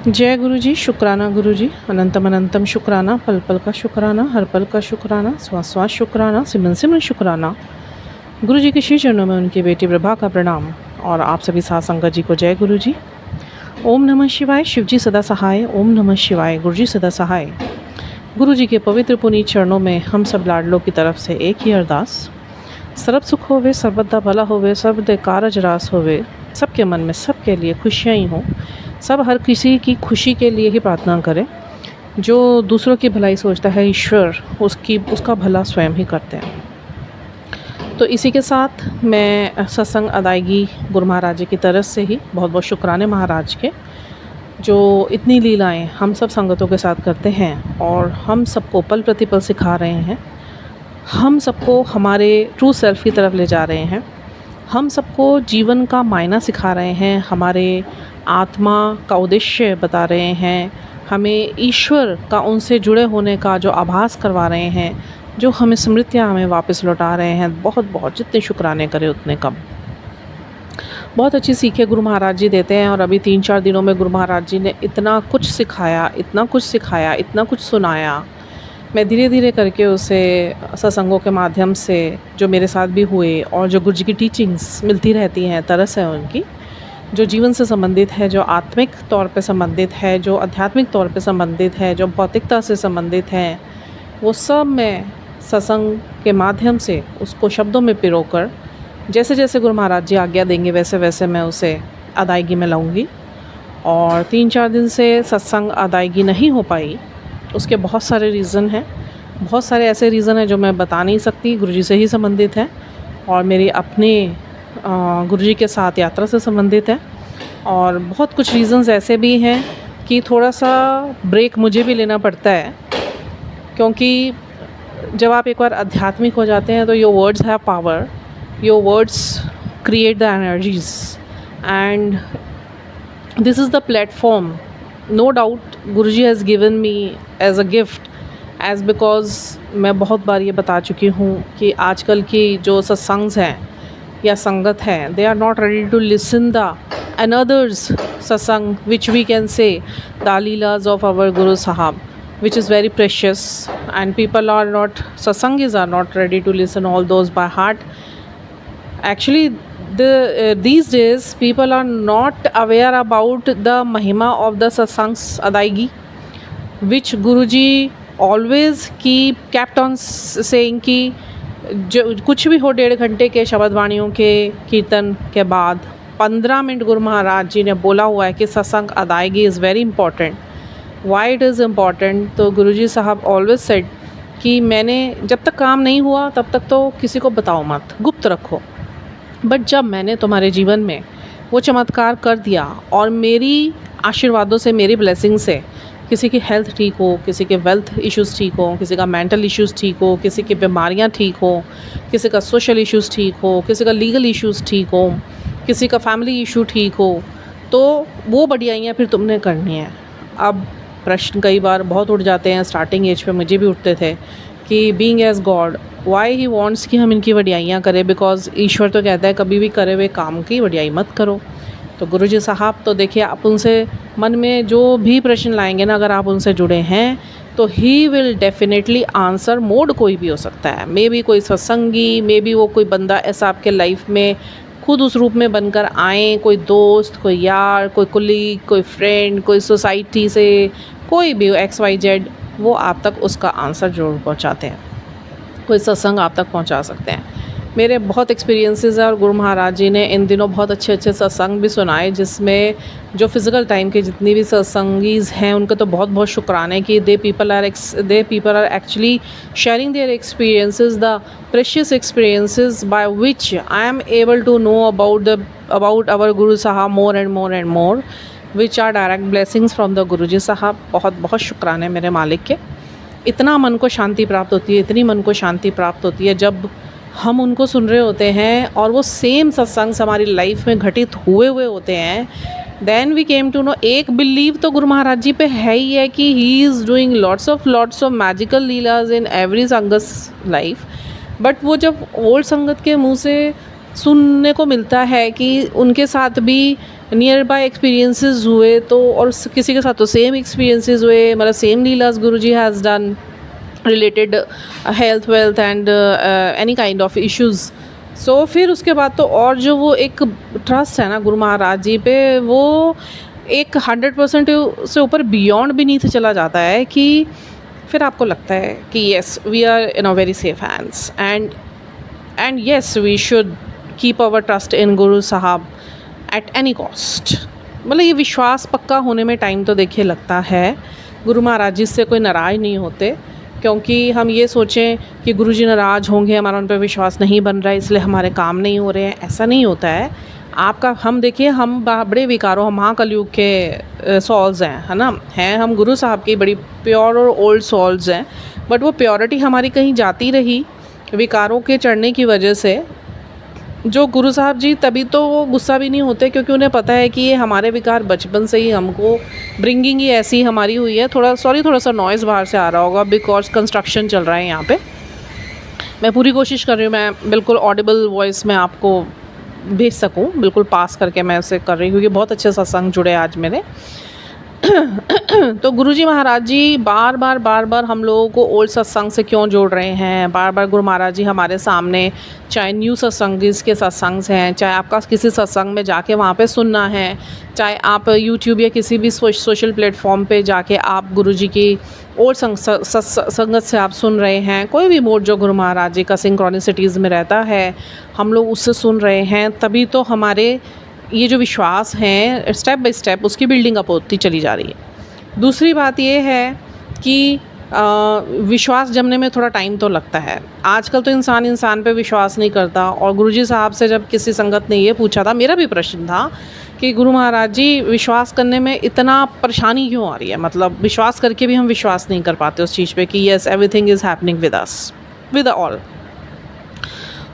जय गुरु जी, शुक्राना गुरु जी, अनंतम अनंतम शुक्राना, पल पल का शुक्राना, हर पल का शुक्राना, श्वास श्वास शुक्राना, सिमरन सिमरन शुक्राना। गुरु जी के श्री चरणों में उनकी बेटी प्रभा का प्रणाम और आप सभी साथ संगत जी को जय गुरु जी। ओम नमः शिवाय, शिव जी सदा सहाय। ओम नमः शिवाय, गुरु जी सदा सहाय। गुरु जी के पवित्र पुनीत चरणों में हम सब लाडलों की तरफ से एक ही अरदास, सर्व सुख होवे, सर्वदा भला होवे, सर्वदे कारज रास होवे, सबके मन में सबके लिए खुशियाँ ही हों, सब हर किसी की खुशी के लिए ही प्रार्थना करें। जो दूसरों की भलाई सोचता है, ईश्वर उसका भला स्वयं ही करते हैं। तो इसी के साथ मैं सत्संग अदायगी गुरु महाराज जी की तरफ से ही बहुत बहुत शुक्राने महाराज के, जो इतनी लीलाएं हम सब संगतों के साथ करते हैं और हम सबको पल प्रतिपल सिखा रहे हैं, हम सबको हमारे ट्रू सेल्फ की तरफ ले जा रहे हैं, हम सबको जीवन का मायना सिखा रहे हैं, हमारे आत्मा का उद्देश्य बता रहे हैं, हमें ईश्वर का उनसे जुड़े होने का जो आभास करवा रहे हैं, जो हमें स्मृतियाँ हमें वापस लौटा रहे हैं। बहुत बहुत जितने शुक्राने करें उतने कम। बहुत अच्छी सीखें गुरु महाराज जी देते हैं और अभी 3-4 दिनों में गुरु महाराज जी ने इतना कुछ सिखाया, इतना कुछ सिखाया, इतना कुछ सुनाया। मैं धीरे धीरे करके उसे सत्संगों के माध्यम से जो मेरे साथ भी हुए और जो गुरु जी की टीचिंग्स मिलती रहती हैं, तरस है उनकी, जो जीवन से संबंधित है, जो आत्मिक तौर पे संबंधित है, जो आध्यात्मिक तौर पे संबंधित है, जो भौतिकता से संबंधित है, वो सब मैं सत्संग के माध्यम से उसको शब्दों में पिरोकर जैसे जैसे गुरु महाराज जी आज्ञा देंगे वैसे वैसे मैं उसे अदायगी में लाऊंगी। और 3-4 दिन से सत्संग अदायगी नहीं हो पाई, उसके बहुत सारे रीज़न हैं, बहुत सारे ऐसे रीज़न हैं जो मैं बता नहीं सकती, गुरुजी से ही संबंधित है और मेरी अपने गुरुजी के साथ यात्रा से संबंधित है। और बहुत कुछ रीज़न्स ऐसे भी हैं कि थोड़ा सा ब्रेक मुझे भी लेना पड़ता है, क्योंकि जब आप एक बार आध्यात्मिक हो जाते हैं तो your words have power, your words create the energies and this is the platform, no doubt Guruji has given me as a gift, as because मैं बहुत बार ये बता चुकी हूँ कि आजकल की जो सत्संग्स हैं या संगत है, they are not ready to listen the another's satsang which we can say the leelas of our guru sahab, which is very precious, and people are not, satsangis are not ready to listen all those by heart. Actually these days people are not aware about the mahima of the satsangs adaigi, which Guruji always kept on saying कि जो कुछ भी हो 1.5 घंटे के शब्द वाणियों के कीर्तन के बाद 15 मिनट गुरु महाराज जी ने बोला हुआ है कि सत्संग अदायगी is very important. Why it is important? तो गुरुजी साहब ऑलवेज सेड कि मैंने जब तक काम नहीं हुआ तब तक तो किसी को बताओ मत, गुप्त रखो, बट जब मैंने तुम्हारे जीवन में वो चमत्कार कर दिया और मेरी आशीर्वादों से, मेरी ब्लेसिंग से किसी की हेल्थ ठीक हो, किसी के वेल्थ इश्यूज़ ठीक हो, किसी का मेंटल इश्यूज़ ठीक हो, किसी की बीमारियां ठीक हो, किसी का सोशल इश्यूज़ ठीक हो, किसी का लीगल इश्यूज़ ठीक हो, किसी का फैमिली इशू ठीक हो, तो वो बढ़ियाइयाँ फिर तुमने करनी है। अब प्रश्न कई बार बहुत उठ जाते हैं, स्टार्टिंग एज पे मुझे भी उठते थे कि being as God why he wants कि हम इनकी वडियाइयाँ करें, बिकॉज ईश्वर तो कहता है कभी भी करे हुए काम की वडियाई मत करो। तो गुरुजी साहब तो देखिए, आप उनसे मन में जो भी प्रश्न लाएंगे ना, अगर आप उनसे जुड़े हैं तो he will definitely answer. Mode कोई भी हो सकता है, मे बी कोई सत्संगी, मे बी वो कोई बंदा ऐसा आपके लाइफ में खुद उस रूप में बनकर आए, कोई दोस्त, कोई यार, कोई कुलीग, कोई फ्रेंड, कोई सोसाइटी से कोई भी XYZ, वो आप तक उसका आंसर ज़रूर पहुंचाते हैं, कोई सत्संग आप तक पहुंचा सकते हैं। मेरे बहुत एक्सपीरियंसेस है और गुरु महाराज जी ने इन दिनों बहुत अच्छे अच्छे सत्संग भी सुनाए, जिसमें जो फिज़िकल टाइम के जितनी भी सत्संगीज़ हैं उनका तो बहुत बहुत शुक्राने कि they people are actually sharing their experiences, the precious experiences by which I am able to know about our guru sahab more and more, which are direct blessings from the guruji sahab. बहुत बहुत शुक्राने मेरे मालिक के। इतना मन को शांति प्राप्त होती है, इतनी मन को शांति प्राप्त होती है जब हम उनको सुन रहे होते हैं और वो सेम सत्संग हमारी लाइफ में घटित हुए होते हैं। Then we came to know, एक बिलीव तो गुरु महाराज जी पे है ही है कि he is doing lots of magical leelas in every sangat's life, but वो जब ओल्ड संगत के मुँह से सुनने को मिलता है कि उनके साथ भी नियर बाय एक्सपीरियंसेस हुए तो, और किसी के साथ तो सेम एक्सपीरियंसेस हुए, मतलब same leelas guruji has done related health wealth and any kind of issues. So फिर उसके बाद तो और जो वो एक ट्रस्ट है ना गुरु महाराज जी पे, वो एक 100% से ऊपर बियॉन्ड बीनीथ चला जाता है कि फिर आपको लगता है कि yes we are in a very safe hands and yes we should keep our trust in Guru Sahab at any cost. मतलब ये विश्वास पक्का होने में टाइम तो देखिए लगता है। गुरु महाराज जी से कोई नाराज़ नहीं होते, क्योंकि हम ये सोचें कि गुरुजी नाराज़ होंगे, हमारा उन पर विश्वास नहीं बन रहा है इसलिए हमारे काम नहीं हो रहे हैं, ऐसा नहीं होता है आपका। हम देखिए, हम बड़े विकारों, हम महाकलयुग के सोल्स हैं, है ना, हैं हम गुरु साहब की बड़ी प्योर और ओल्ड सोल्स हैं, बट वो प्योरिटी हमारी कहीं जाती रही विकारों के चढ़ने की वजह से। जो गुरु साहब जी तभी तो वो गुस्सा भी नहीं होते, क्योंकि उन्हें पता है कि ये हमारे विकार बचपन से ही हमको ब्रिंगिंग ही ऐसी हमारी हुई है। थोड़ा सा नॉइज़ बाहर से आ रहा होगा बिकॉज कंस्ट्रक्शन चल रहा है यहाँ पे। मैं पूरी कोशिश कर रही हूँ मैं बिल्कुल ऑडिबल वॉइस में आपको भेज सकूँ, बिल्कुल पास करके मैं उसे कर रही हूँ, क्योंकि बहुत अच्छे सत्संग जुड़े आज मेरे। तो गुरुजी महाराज जी बार बार हम लोगों को ओल्ड सत्संग से क्यों जोड़ रहे हैं, बार बार गुरु महाराज जी हमारे सामने, चाहे न्यू सत्संगीज़ के सत्संग हैं, चाहे आपका किसी सत्संग में जाके वहाँ पे सुनना है, चाहे आप यूट्यूब या किसी भी सोशल प्लेटफॉर्म पे जाके आप गुरुजी की ओल्ड संगत से आप सुन रहे हैं, कोई भी मोड जो गुरु महाराज जी का सिंक्रोनिसिटीज़ में रहता है, हम लोग उससे सुन रहे हैं, तभी तो हमारे ये जो विश्वास है स्टेप बाय स्टेप उसकी बिल्डिंग अप होती चली जा रही है। दूसरी बात ये है कि विश्वास जमने में थोड़ा टाइम तो लगता है। आजकल तो इंसान पे विश्वास नहीं करता, और गुरुजी साहब से जब किसी संगत ने ये पूछा था, मेरा भी प्रश्न था कि गुरु महाराज जी विश्वास करने में इतना परेशानी क्यों आ रही है, मतलब विश्वास करके भी हम विश्वास नहीं कर पाते उस चीज़ पे कि yes everything is happening with us with all.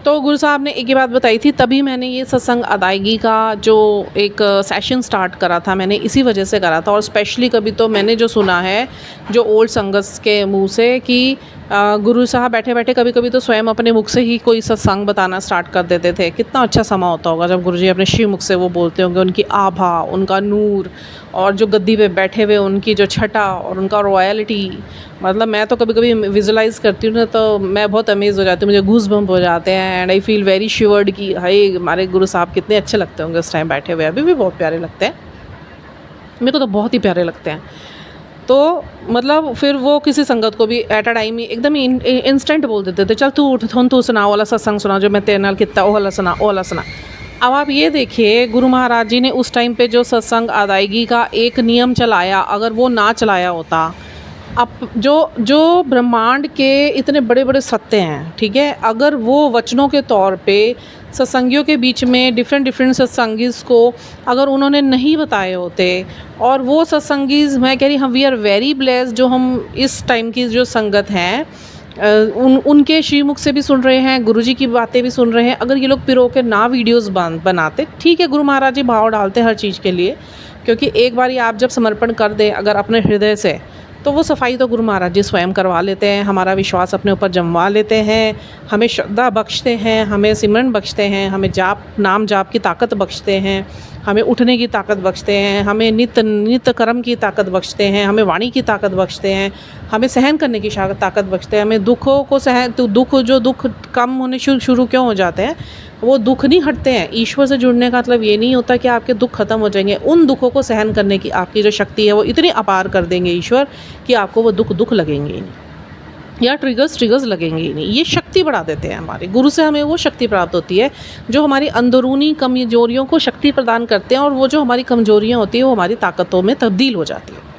तो गुरु साहब ने एक ही बात बताई थी, तभी मैंने ये सत्संग अदायगी का जो एक सेशन स्टार्ट करा था, मैंने इसी वजह से करा था। और स्पेशली कभी तो मैंने जो सुना है जो ओल्ड संगत के मुंह से कि गुरु साहब बैठे बैठे कभी कभी तो स्वयं अपने मुख से ही कोई सत्संग बताना स्टार्ट कर देते थे। कितना अच्छा समा होता होगा जब गुरुजी अपने श्री मुख से वो बोलते होंगे, उनकी आभा, उनका नूर, और जो गद्दी पे बैठे हुए उनकी जो छटा और उनका रॉयल्टी। मतलब मैं तो कभी कभी विजुलाइज़ करती हूँ ना, तो मैं बहुत अमेज़ हो जाती हूँ, मुझे गूज़ बम्प हो जाते हैं and I feel very assured कि हाय हमारे गुरु साहब कितने अच्छे लगते होंगे उस टाइम बैठे हुए। अभी भी बहुत प्यारे लगते हैं, मेरे को तो बहुत ही प्यारे लगते हैं। तो मतलब फिर वो किसी संगत को भी एट अ टाइम ही एकदम इंस्टेंट बोल देते थे, चल तू उठ तू सुना वाला सत्संग सुना जो मैं तेरे नाल कितना ओ वाला सुना। अब आप ये देखिए, गुरु महाराज जी ने उस टाइम पे जो सत्संग अदायगी का एक नियम चलाया, अगर वो ना चलाया होता, अब जो ब्रह्मांड के इतने बड़े बड़े सत्य हैं, ठीक है, अगर वो वचनों के तौर पे सत्संगियों के बीच में डिफरेंट सत्संगीज़ को अगर उन्होंने नहीं बताए होते, और वो सत्संगीज़, मैं कह रही हम वी आर वेरी ब्लेस्ड जो हम इस टाइम की जो संगत हैं उनके श्रीमुख से भी सुन रहे हैं, गुरुजी की बातें भी सुन रहे हैं। अगर ये लोग पिरो के ना वीडियोस बनाते, ठीक है गुरु महाराज जी भाव डालते हर चीज़ के लिए, क्योंकि एक बार आप जब समर्पण कर दें अगर अपने हृदय से, तो वो सफाई तो गुरु महाराज जी स्वयं करवा लेते हैं, हमारा विश्वास अपने ऊपर जमवा लेते हैं, हमें श्रद्धा बख्शते हैं, हमें सिमरन बख्शते हैं, हमें नाम जाप की ताकत बख्शते हैं, हमें उठने की ताकत बख्शते हैं, हमें नित्य कर्म की ताकत बख्शते हैं, हमें वाणी की ताकत बख्शते हैं, हमें सहन करने की ताकत बख्शते हैं, हमें दुखों को सहन, तो दुख कम होने शुरू क्यों हो जाते हैं, वो दुख नहीं हटते हैं। ईश्वर से जुड़ने का मतलब ये नहीं होता कि आपके दुख खत्म हो जाएंगे, उन दुखों को सहन करने की आपकी जो शक्ति है वो इतनी अपार कर देंगे ईश्वर कि आपको वो दुख लगेंगे ही नहीं, या ट्रिगर्स लगेंगे ही नहीं। ये शक्ति बढ़ा देते हैं हमारे गुरु से, हमें वो शक्ति प्राप्त होती है जो हमारी अंदरूनी कमजोरियों को शक्ति प्रदान करते हैं, और वो जो हमारी कमजोरियाँ होती हैं वो हमारी ताकतों में तब्दील हो जाती है।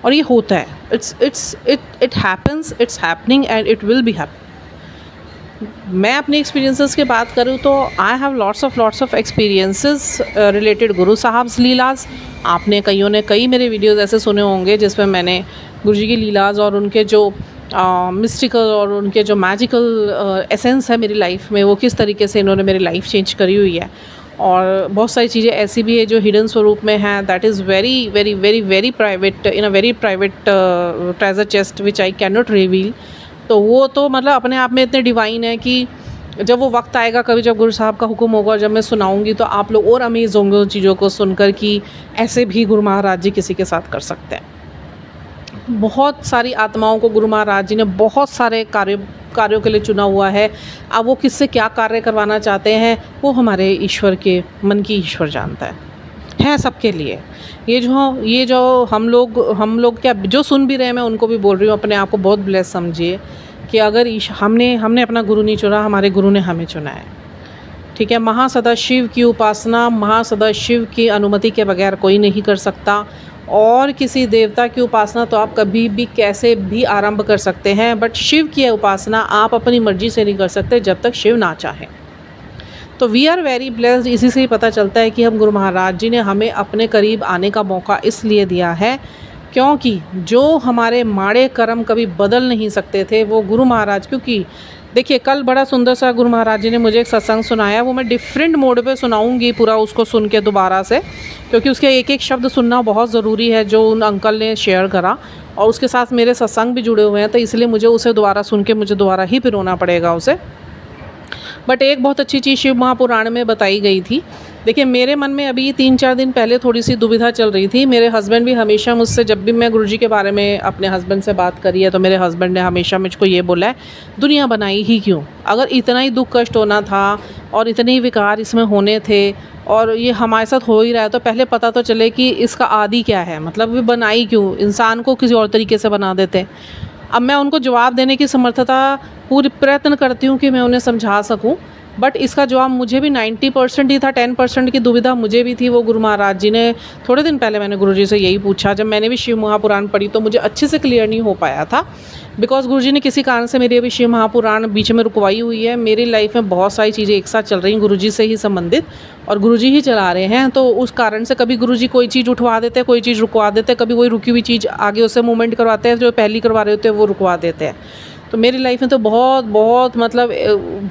और ये होता है, it happens, it's happening and it will be happen. मैं अपने एक्सपीरियंसेस की बात करूँ तो I have lots of experiences related गुरु साहब्स लीलाज। आपने कईयों ने कई मेरे वीडियोस ऐसे सुने होंगे जिसमें मैंने गुरुजी की लीलाज और उनके जो मिस्टिकल और उनके जो मैजिकल एसेंस है मेरी लाइफ में, वो किस तरीके से इन्होंने मेरी लाइफ चेंज करी हुई है। और बहुत सारी चीज़ें ऐसी भी है जो हिडन स्वरूप में है, that is very private, in a very private treasure chest which I can not reveal. तो वो तो मतलब अपने आप में इतने डिवाइन है कि जब वो वक्त आएगा कभी, जब गुरु साहब का हुक्म होगा और जब मैं सुनाऊंगी, तो आप लोग और अमेज़ होंगे उन चीज़ों को सुनकर कि ऐसे भी गुरु महाराज जी किसी के साथ कर सकते हैं। बहुत सारी आत्माओं को गुरु महाराज जी ने बहुत सारे कार्यों के लिए चुना हुआ है। अब वो किससे क्या कार्य करवाना चाहते हैं, वो हमारे ईश्वर के मन की ईश्वर जानता है सबके लिए। ये जो हम लोग क्या जो सुन भी रहे हैं, मैं उनको भी बोल रही हूँ, अपने आप को बहुत ब्लेस समझिए कि अगर हमने अपना गुरु नहीं चुना, हमारे गुरु ने हमें चुना है। ठीक है, महासदाशिव की उपासना महासदाशिव की अनुमति के बगैर कोई नहीं कर सकता। और किसी देवता की उपासना तो आप कभी भी कैसे भी आरंभ कर सकते हैं, बट शिव की उपासना आप अपनी मर्जी से नहीं कर सकते जब तक शिव ना चाहे। तो वी आर वेरी ब्लेस्ड। इसी से ही पता चलता है कि हम गुरु महाराज जी ने हमें अपने करीब आने का मौका इसलिए दिया है क्योंकि जो हमारे माड़े कर्म कभी बदल नहीं सकते थे, वो गुरु महाराज, क्योंकि देखिए कल बड़ा सुंदर सा गुरु महाराज जी ने मुझे एक सत्संग सुनाया, वो मैं डिफरेंट मोड पे सुनाऊंगी पूरा उसको सुन के दोबारा से, क्योंकि उसके एक एक शब्द सुनना बहुत ज़रूरी है जो उन अंकल ने शेयर करा, और उसके साथ मेरे सत्संग भी जुड़े हुए हैं, तो इसलिए मुझे उसे दोबारा सुन के मुझे दोबारा ही पिरोना पड़ेगा उसे। बट एक बहुत अच्छी चीज़ शिव महापुराण में बताई गई थी। देखिए मेरे मन में अभी 3-4 दिन पहले थोड़ी सी दुविधा चल रही थी। मेरे हस्बैंड भी हमेशा मुझसे, जब भी मैं गुरुजी के बारे में अपने हस्बैंड से बात करी है, तो मेरे हस्बैंड ने हमेशा मुझको ये बोला है, दुनिया बनाई ही क्यों? अगर इतना ही दुख कष्ट होना था और इतने ही विकार इसमें होने थे और ये हमारे साथ हो ही रहा है, तो पहले पता तो चले कि इसका आदि क्या है, मतलब वे बनाई क्यों? इंसान को किसी और तरीके से बना देते। अब मैं उनको जवाब देने की समर्थता पूरी प्रयत्न करती हूँ कि मैं उन्हें समझा सकूँ, बट इसका जवाब मुझे भी 90% ही था। 10% की दुविधा मुझे भी थी। वो गुरु महाराज जी ने थोड़े दिन पहले मैंने गुरुजी से यही पूछा, जब मैंने भी शिव महापुराण पढ़ी तो मुझे अच्छे से क्लियर नहीं हो पाया था, बिकॉज गुरुजी ने किसी कारण से मेरी अभी शिव महापुराण बीच में रुकवाई हुई है। मेरी लाइफ में बहुत सारी चीज़ें एक साथ चल रही हैं गुरुजी से ही संबंधित, और गुरुजी ही चला रहे हैं, तो उस कारण से कभी गुरुजी कोई चीज़ उठवा देते हैं, कोई चीज़ रुकवा देते हैं, कभी वही रुकी हुई चीज़ आगे उससे मूवमेंट करवाते हैं, जो पहली करवा रहे होते हैं वो रुकवा देते हैं। तो मेरी लाइफ में तो बहुत मतलब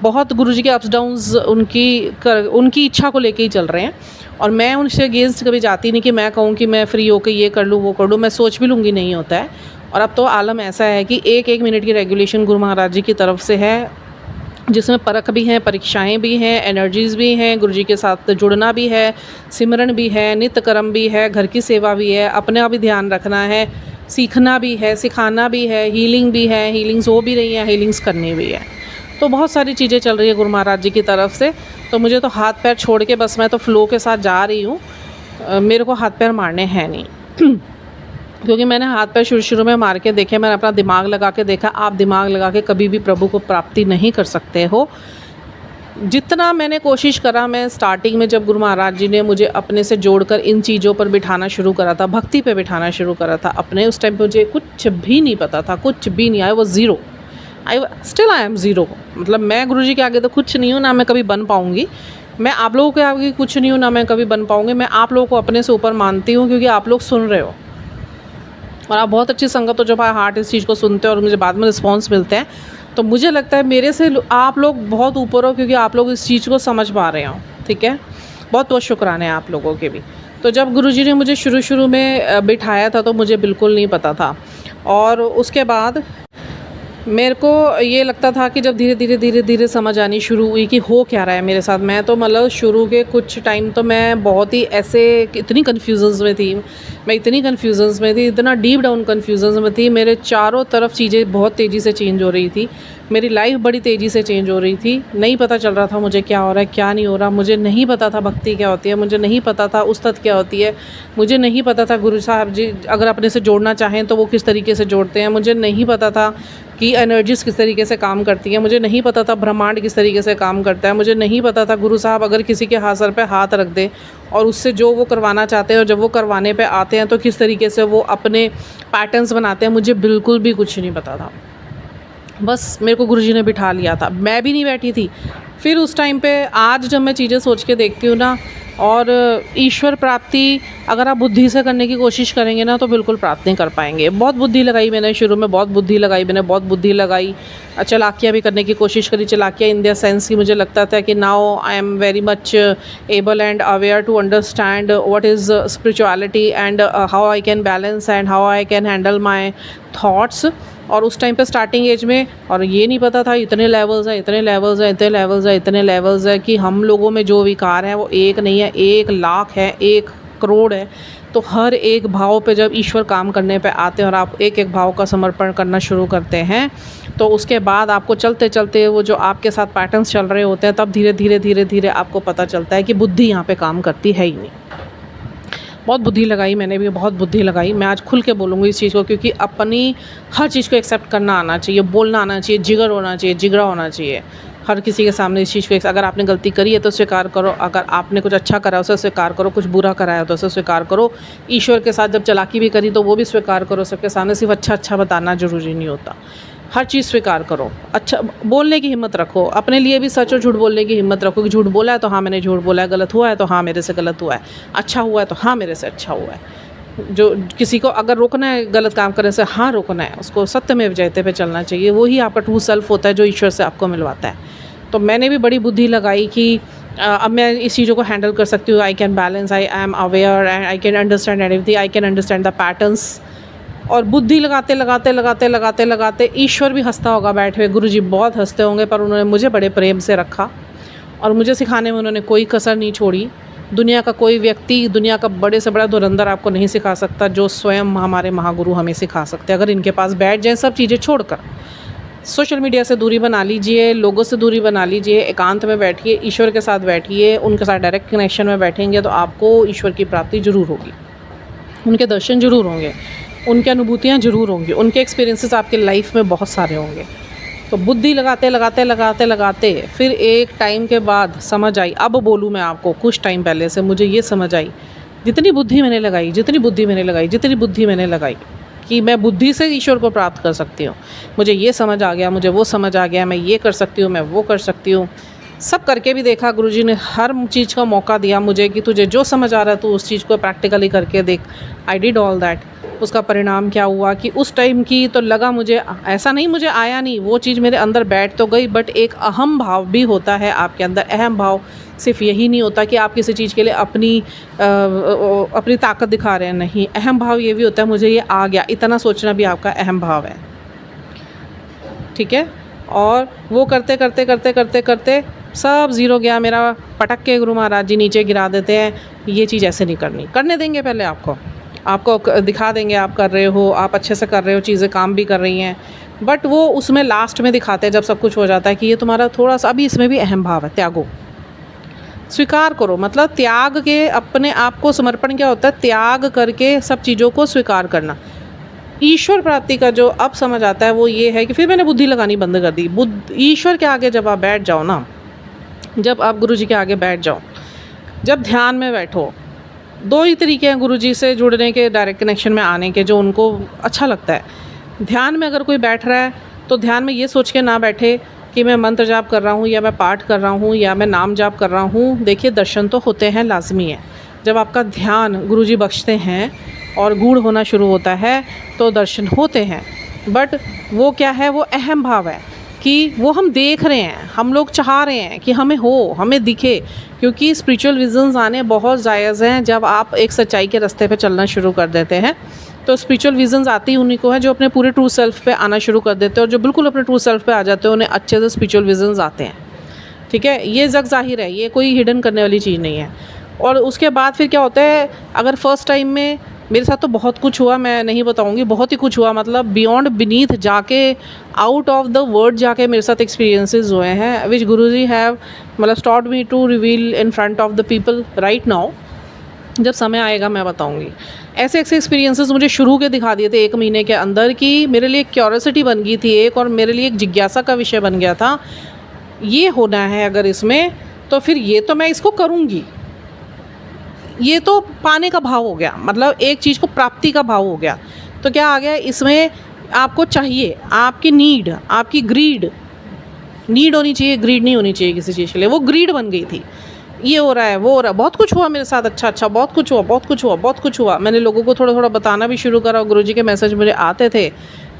बहुत गुरुजी के अप्स डाउन्स उनकी इच्छा को लेके ही चल रहे हैं, और मैं उनसे अगेंस्ट कभी जाती नहीं कि मैं कहूँ कि मैं फ्री होकर ये कर लूँ वो कर लूँ, मैं सोच भी लूँगी, नहीं होता है। और अब तो आलम ऐसा है कि एक मिनट की रेगुलेशन गुरु महाराज जी की तरफ से है, जिसमें परख भी हैं, परीक्षाएं भी हैं, एनर्जीज़ भी हैं, गुरुजी के साथ जुड़ना भी है, सिमरन भी है, नित्य कर्म भी है, घर की सेवा भी है, अपने आप भी ध्यान रखना है, सीखना भी है, सिखाना भी है, हीलिंग भी है, हीलिंग्स हो भी रही हैं, हीलिंग्स करनी भी है। तो बहुत सारी चीज़ें चल रही है गुरु महाराज जी की तरफ से। तो मुझे तो हाथ पैर छोड़ के बस मैं तो फ़्लो के साथ जा रही हूँ, मेरे को हाथ पैर मारने हैं नहीं क्योंकि मैंने हाथ पैर शुरू में मार के देखे, मैंने अपना दिमाग लगा के देखा। आप दिमाग लगा के कभी भी प्रभु को प्राप्ति नहीं कर सकते हो। जितना मैंने कोशिश करा, मैं स्टार्टिंग में जब गुरु महाराज जी ने मुझे अपने से जोड़कर इन चीज़ों पर बिठाना शुरू करा था, भक्ति पे बिठाना शुरू करा था अपने, उस टाइम पे मुझे कुछ भी नहीं पता था, कुछ भी नहीं। I was zero, I am zero. मतलब मैं गुरुजी के आगे तो कुछ नहीं हूँ, ना मैं कभी बन पाऊँगी। मैं आप लोगों के आगे कुछ नहीं हूँ, ना मैं कभी बन पाऊँगी। मैं आप लोगों को अपने से ऊपर मानती हूँ, क्योंकि आप लोग सुन रहे हो और आप बहुत अच्छी संगत हो, जब हार्ट इस चीज़ को सुनते हैं और मुझे बाद में रिस्पॉन्स मिलते हैं, तो मुझे लगता है मेरे से आप लोग बहुत ऊपर हो, क्योंकि आप लोग इस चीज़ को समझ पा रहे हो। ठीक है, बहुत बहुत शुक्राने हैं आप लोगों के भी। तो जब गुरुजी ने मुझे शुरू में बिठाया था तो मुझे बिल्कुल नहीं पता था, और उसके बाद मेरे को ये लगता था कि जब धीरे धीरे समझ आनी शुरू हुई कि हो क्या रहा है मेरे साथ। मैं तो मतलब शुरू के कुछ टाइम तो मैं बहुत ही ऐसे इतनी कन्फ्यूजन्स में थी, इतना डीप डाउन कन्फ्यूजन्स में थी। मेरे चारों तरफ चीज़ें बहुत तेज़ी से चेंज हो रही थी, मेरी लाइफ बड़ी तेज़ी से चेंज हो रही थी। नहीं पता चल रहा था मुझे क्या हो रहा है क्या नहीं हो रहा। मुझे नहीं पता था भक्ति क्या होती है, मुझे नहीं पता था उस्ताद क्या होती है, मुझे नहीं पता था गुरु साहब जी अगर अपने से जोड़ना चाहें तो वो किस तरीके से जोड़ते हैं, मुझे नहीं पता था कि एनर्जीज़ किस तरीके से काम करती हैं, मुझे नहीं पता था ब्रह्मांड किस तरीके से काम करता है, मुझे नहीं पता था गुरु साहब अगर किसी के हाथ सर पे हाथ रख दे और उससे जो वो करवाना चाहते हैं और जब वो करवाने पे आते हैं तो किस तरीके से वो अपने पैटर्न्स बनाते हैं। मुझे बिल्कुल भी कुछ नहीं पता था, बस मेरे को गुरुजी ने बिठा लिया था, मैं भी नहीं बैठी थी। फिर उस टाइम पे आज जब मैं चीज़ें सोच के देखती हूँ ना, और ईश्वर प्राप्ति अगर आप बुद्धि से करने की कोशिश करेंगे ना तो बिल्कुल प्राप्त नहीं कर पाएंगे। बहुत बुद्धि लगाई मैंने शुरू में, बहुत बुद्धि लगाई, चालाकियाँ भी करने की कोशिश करी। चालाकियाँ इन द सेंस की मुझे लगता था कि now I am very much able and aware to understand what is spirituality and how I can balance and how I can handle my thoughts. और उस टाइम पे स्टार्टिंग एज में, और ये नहीं पता था इतने लेवल्स हैं, इतने लेवल्स हैं, इतने लेवल्स हैं, इतने लेवल्स हैं कि हम लोगों में जो विकार है वो एक नहीं है, 1,00,000 है, 1 करोड़ है। तो हर एक भाव पे जब ईश्वर काम करने पे आते हैं और आप एक एक भाव का समर्पण करना शुरू करते हैं, तो उसके बाद आपको चलते चलते वो जो आपके साथ पैटर्न्स चल रहे होते हैं, तब धीरे धीरे धीरे धीरे आपको पता चलता है कि बुद्धि यहाँ पे काम करती है ही नहीं। बहुत बुद्धि लगाई मैंने भी, बहुत बुद्धि लगाई। मैं आज खुल के बोलूँगी इस चीज़ को, क्योंकि अपनी हर चीज़ को एक्सेप्ट करना आना चाहिए, बोलना आना चाहिए, जिगर होना चाहिए, जिगरा होना चाहिए हर किसी के सामने इस चीज़ को। अगर आपने गलती करी है तो स्वीकार करो, अगर आपने कुछ अच्छा करा है उसे स्वीकार करो, कुछ बुरा करा है तो उसे स्वीकार करो। ईश्वर के साथ जब चालाकी भी करी तो वो भी स्वीकार करो। सबके सामने सिर्फ अच्छा अच्छा बताना ज़रूरी नहीं होता, हर चीज़ स्वीकार करो। अच्छा बोलने की हिम्मत रखो, अपने लिए भी सच और झूठ बोलने की हिम्मत रखो कि झूठ बोला है तो हाँ मैंने झूठ बोला है, गलत हुआ है तो हाँ मेरे से गलत हुआ है, अच्छा हुआ है तो हाँ मेरे से अच्छा हुआ है। जो किसी को अगर रोकना है गलत काम करने से, हाँ रोकना है, उसको सत्यमेव जयते पे चलना चाहिए। वही आपका ट्रू सेल्फ होता है जो ईश्वर से आपको मिलवाता है। तो मैंने भी बड़ी बुद्धि लगाई कि अब मैं इस चीज़ों को हैंडल कर सकती हूँ। आई can balance, I am aware and I can understand everything, I can understand the patterns. और बुद्धि लगाते लगाते लगाते लगाते लगाते ईश्वर भी हंसता होगा बैठे हुए, गुरुजी बहुत हंसते होंगे, पर उन्होंने मुझे बड़े प्रेम से रखा और मुझे सिखाने में उन्होंने कोई कसर नहीं छोड़ी। दुनिया का कोई व्यक्ति, दुनिया का बड़े से बड़ा धुरंधर आपको नहीं सिखा सकता जो स्वयं हमारे महागुरु हमें सिखा सकते हैं। अगर इनके पास बैठ जाए सब चीज़ें छोड़कर, सोशल मीडिया से दूरी बना लीजिए, लोगों से दूरी बना लीजिए, एकांत में बैठिए, ईश्वर के साथ बैठिए, उनके साथ डायरेक्ट कनेक्शन में बैठेंगे तो आपको ईश्वर की प्राप्ति ज़रूर होगी, उनके दर्शन ज़रूर होंगे, उनकी अनुभूतियाँ ज़रूर होंगी, उनके एक्सपीरियंसेस आपके लाइफ में बहुत सारे होंगे। तो बुद्धि लगाते लगाते लगाते लगाते फिर एक टाइम के बाद समझ आई। अब बोलूँ मैं आपको, कुछ टाइम पहले से मुझे ये समझ आई, जितनी बुद्धि मैंने लगाई, जितनी बुद्धि मैंने लगाई, जितनी बुद्धि मैंने लगाई कि मैं बुद्धि से ईश्वर को प्राप्त कर सकती हूँ। मुझे ये समझ आ गया, मुझे वो समझ आ गया, मैं ये कर सकती हूँ, मैं वो कर सकती हूँ। सब करके भी देखा, गुरुजी ने हर चीज़ का मौका दिया मुझे कि तुझे जो समझ आ रहा है तू उस चीज़ को प्रैक्टिकली करके देख। I did all that. उसका परिणाम क्या हुआ कि उस टाइम की तो लगा मुझे, ऐसा नहीं मुझे आया नहीं, वो चीज़ मेरे अंदर बैठ तो गई, बट एक अहम भाव भी होता है आपके अंदर। अहम भाव सिर्फ यही नहीं होता कि आप किसी चीज़ के लिए अपनी ताकत दिखा रहे हैं, नहीं। अहम भाव ये भी होता है मुझे ये आ गया, इतना सोचना भी आपका अहम भाव है, ठीक है। और वो करते करते करते करते करते सब ज़ीरो गया मेरा। पटक के गुरु महाराज जी नीचे गिरा देते हैं, ये चीज़ ऐसे नहीं करनी, करने देंगे पहले आपको दिखा देंगे आप कर रहे हो, आप अच्छे से कर रहे हो, चीज़ें काम भी कर रही हैं, बट वो उसमें लास्ट में दिखाते हैं जब सब कुछ हो जाता है कि ये तुम्हारा थोड़ा सा अभी इसमें भी अहम भाव है, त्यागो, स्वीकार करो। मतलब त्याग के अपने आप को समर्पण क्या होता है, त्याग करके सब चीज़ों को स्वीकार करना। ईश्वर प्राप्ति का जो अब समझ आता है वो ये है कि फिर मैंने बुद्धि लगानी बंद कर दी। ईश्वर के आगे जब आप बैठ जाओ ना, जब आप गुरुजी के आगे बैठ जाओ, जब ध्यान में बैठो, दो ही तरीके हैं गुरुजी से जुड़ने के, डायरेक्ट कनेक्शन में आने के, जो उनको अच्छा लगता है। ध्यान में अगर कोई बैठ रहा है तो ध्यान में ये सोच के ना बैठे कि मैं मंत्र जाप कर रहा हूँ या मैं पाठ कर रहा हूँ या मैं नाम जाप कर रहा हूँ। देखिए दर्शन तो होते हैं, लाजमी है। जब आपका ध्यान गुरुजी बख्शते हैं और गूढ़ होना शुरू होता है तो दर्शन होते हैं, बट वो क्या है, वो अहम भाव है कि वो हम देख रहे हैं, हम लोग चाह रहे हैं कि हमें हो, हमें दिखे। क्योंकि स्पिरिचुअल विजन्स आने बहुत जायज़ हैं जब आप एक सच्चाई के रास्ते पे चलना शुरू कर देते हैं। तो स्पिरिचुअल विजन्स आती उन्हीं को है जो अपने पूरे ट्रू सेल्फ पे आना शुरू कर देते हैं, और जो बिल्कुल अपने ट्रू सेल्फ पे आ जाते हैं उन्हें अच्छे से स्पिरिचुअल विजन्स आते हैं, ठीक है। ये जग जाहिर है, ये कोई हिडन करने वाली चीज़ नहीं है। और उसके बाद फिर क्या होता है, अगर फर्स्ट टाइम में मेरे साथ तो बहुत कुछ हुआ, मैं नहीं बताऊंगी, बहुत ही कुछ हुआ, मतलब बियॉन्ड बीनीथ जाके, आउट ऑफ द वर्ड जाके मेरे साथ एक्सपीरियंसेस हुए हैं, विच गुरुजी हैव मतलब taught me to reveal in front of the people right now. जब समय आएगा मैं बताऊंगी। ऐसे ऐसे एक्सपीरियंसेस मुझे शुरू के दिखा दिए थे 1 महीने के अंदर, कि मेरे लिए एक क्यूरियोसिटी बन गई थी एक, और मेरे लिए एक जिज्ञासा का विषय बन गया था, ये होना है अगर इसमें, तो फिर ये तो मैं इसको करूँगी। ये तो पाने का भाव हो गया, मतलब एक चीज़ को प्राप्ति का भाव हो गया। तो क्या आ गया इसमें, आपको चाहिए, आपकी नीड, आपकी ग्रीड, नीड होनी चाहिए, ग्रीड नहीं होनी चाहिए किसी चीज़ के लिए। वो ग्रीड बन गई थी, ये हो रहा है, वो हो रहा है, बहुत कुछ हुआ मेरे साथ, अच्छा बहुत कुछ हुआ, बहुत कुछ हुआ, बहुत कुछ हुआ। मैंने लोगों को थोड़ा थोड़ा बताना भी शुरू करा, और गुरुजी के मैसेज मुझे आते थे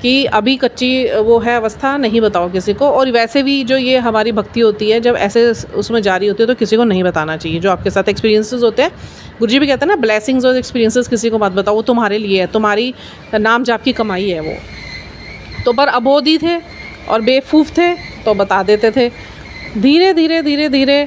कि अभी कच्ची वो है अवस्था, नहीं बताओ किसी को। और वैसे भी जो ये हमारी भक्ति होती है, जब ऐसे उसमें जारी होती है तो किसी को नहीं बताना चाहिए। जो आपके साथ एक्सपीरियंसेस होते हैं, गुरुजी भी कहते हैं ना, ब्लेसिंग्स और एक्सपीरियंसेस किसी को मत बताओ, वो तुम्हारे लिए है, तुम्हारी नाम जाप की कमाई है वो। तो पर अबोधी थे और बेवकूफ़ थे तो बता देते थे। धीरे धीरे धीरे धीरे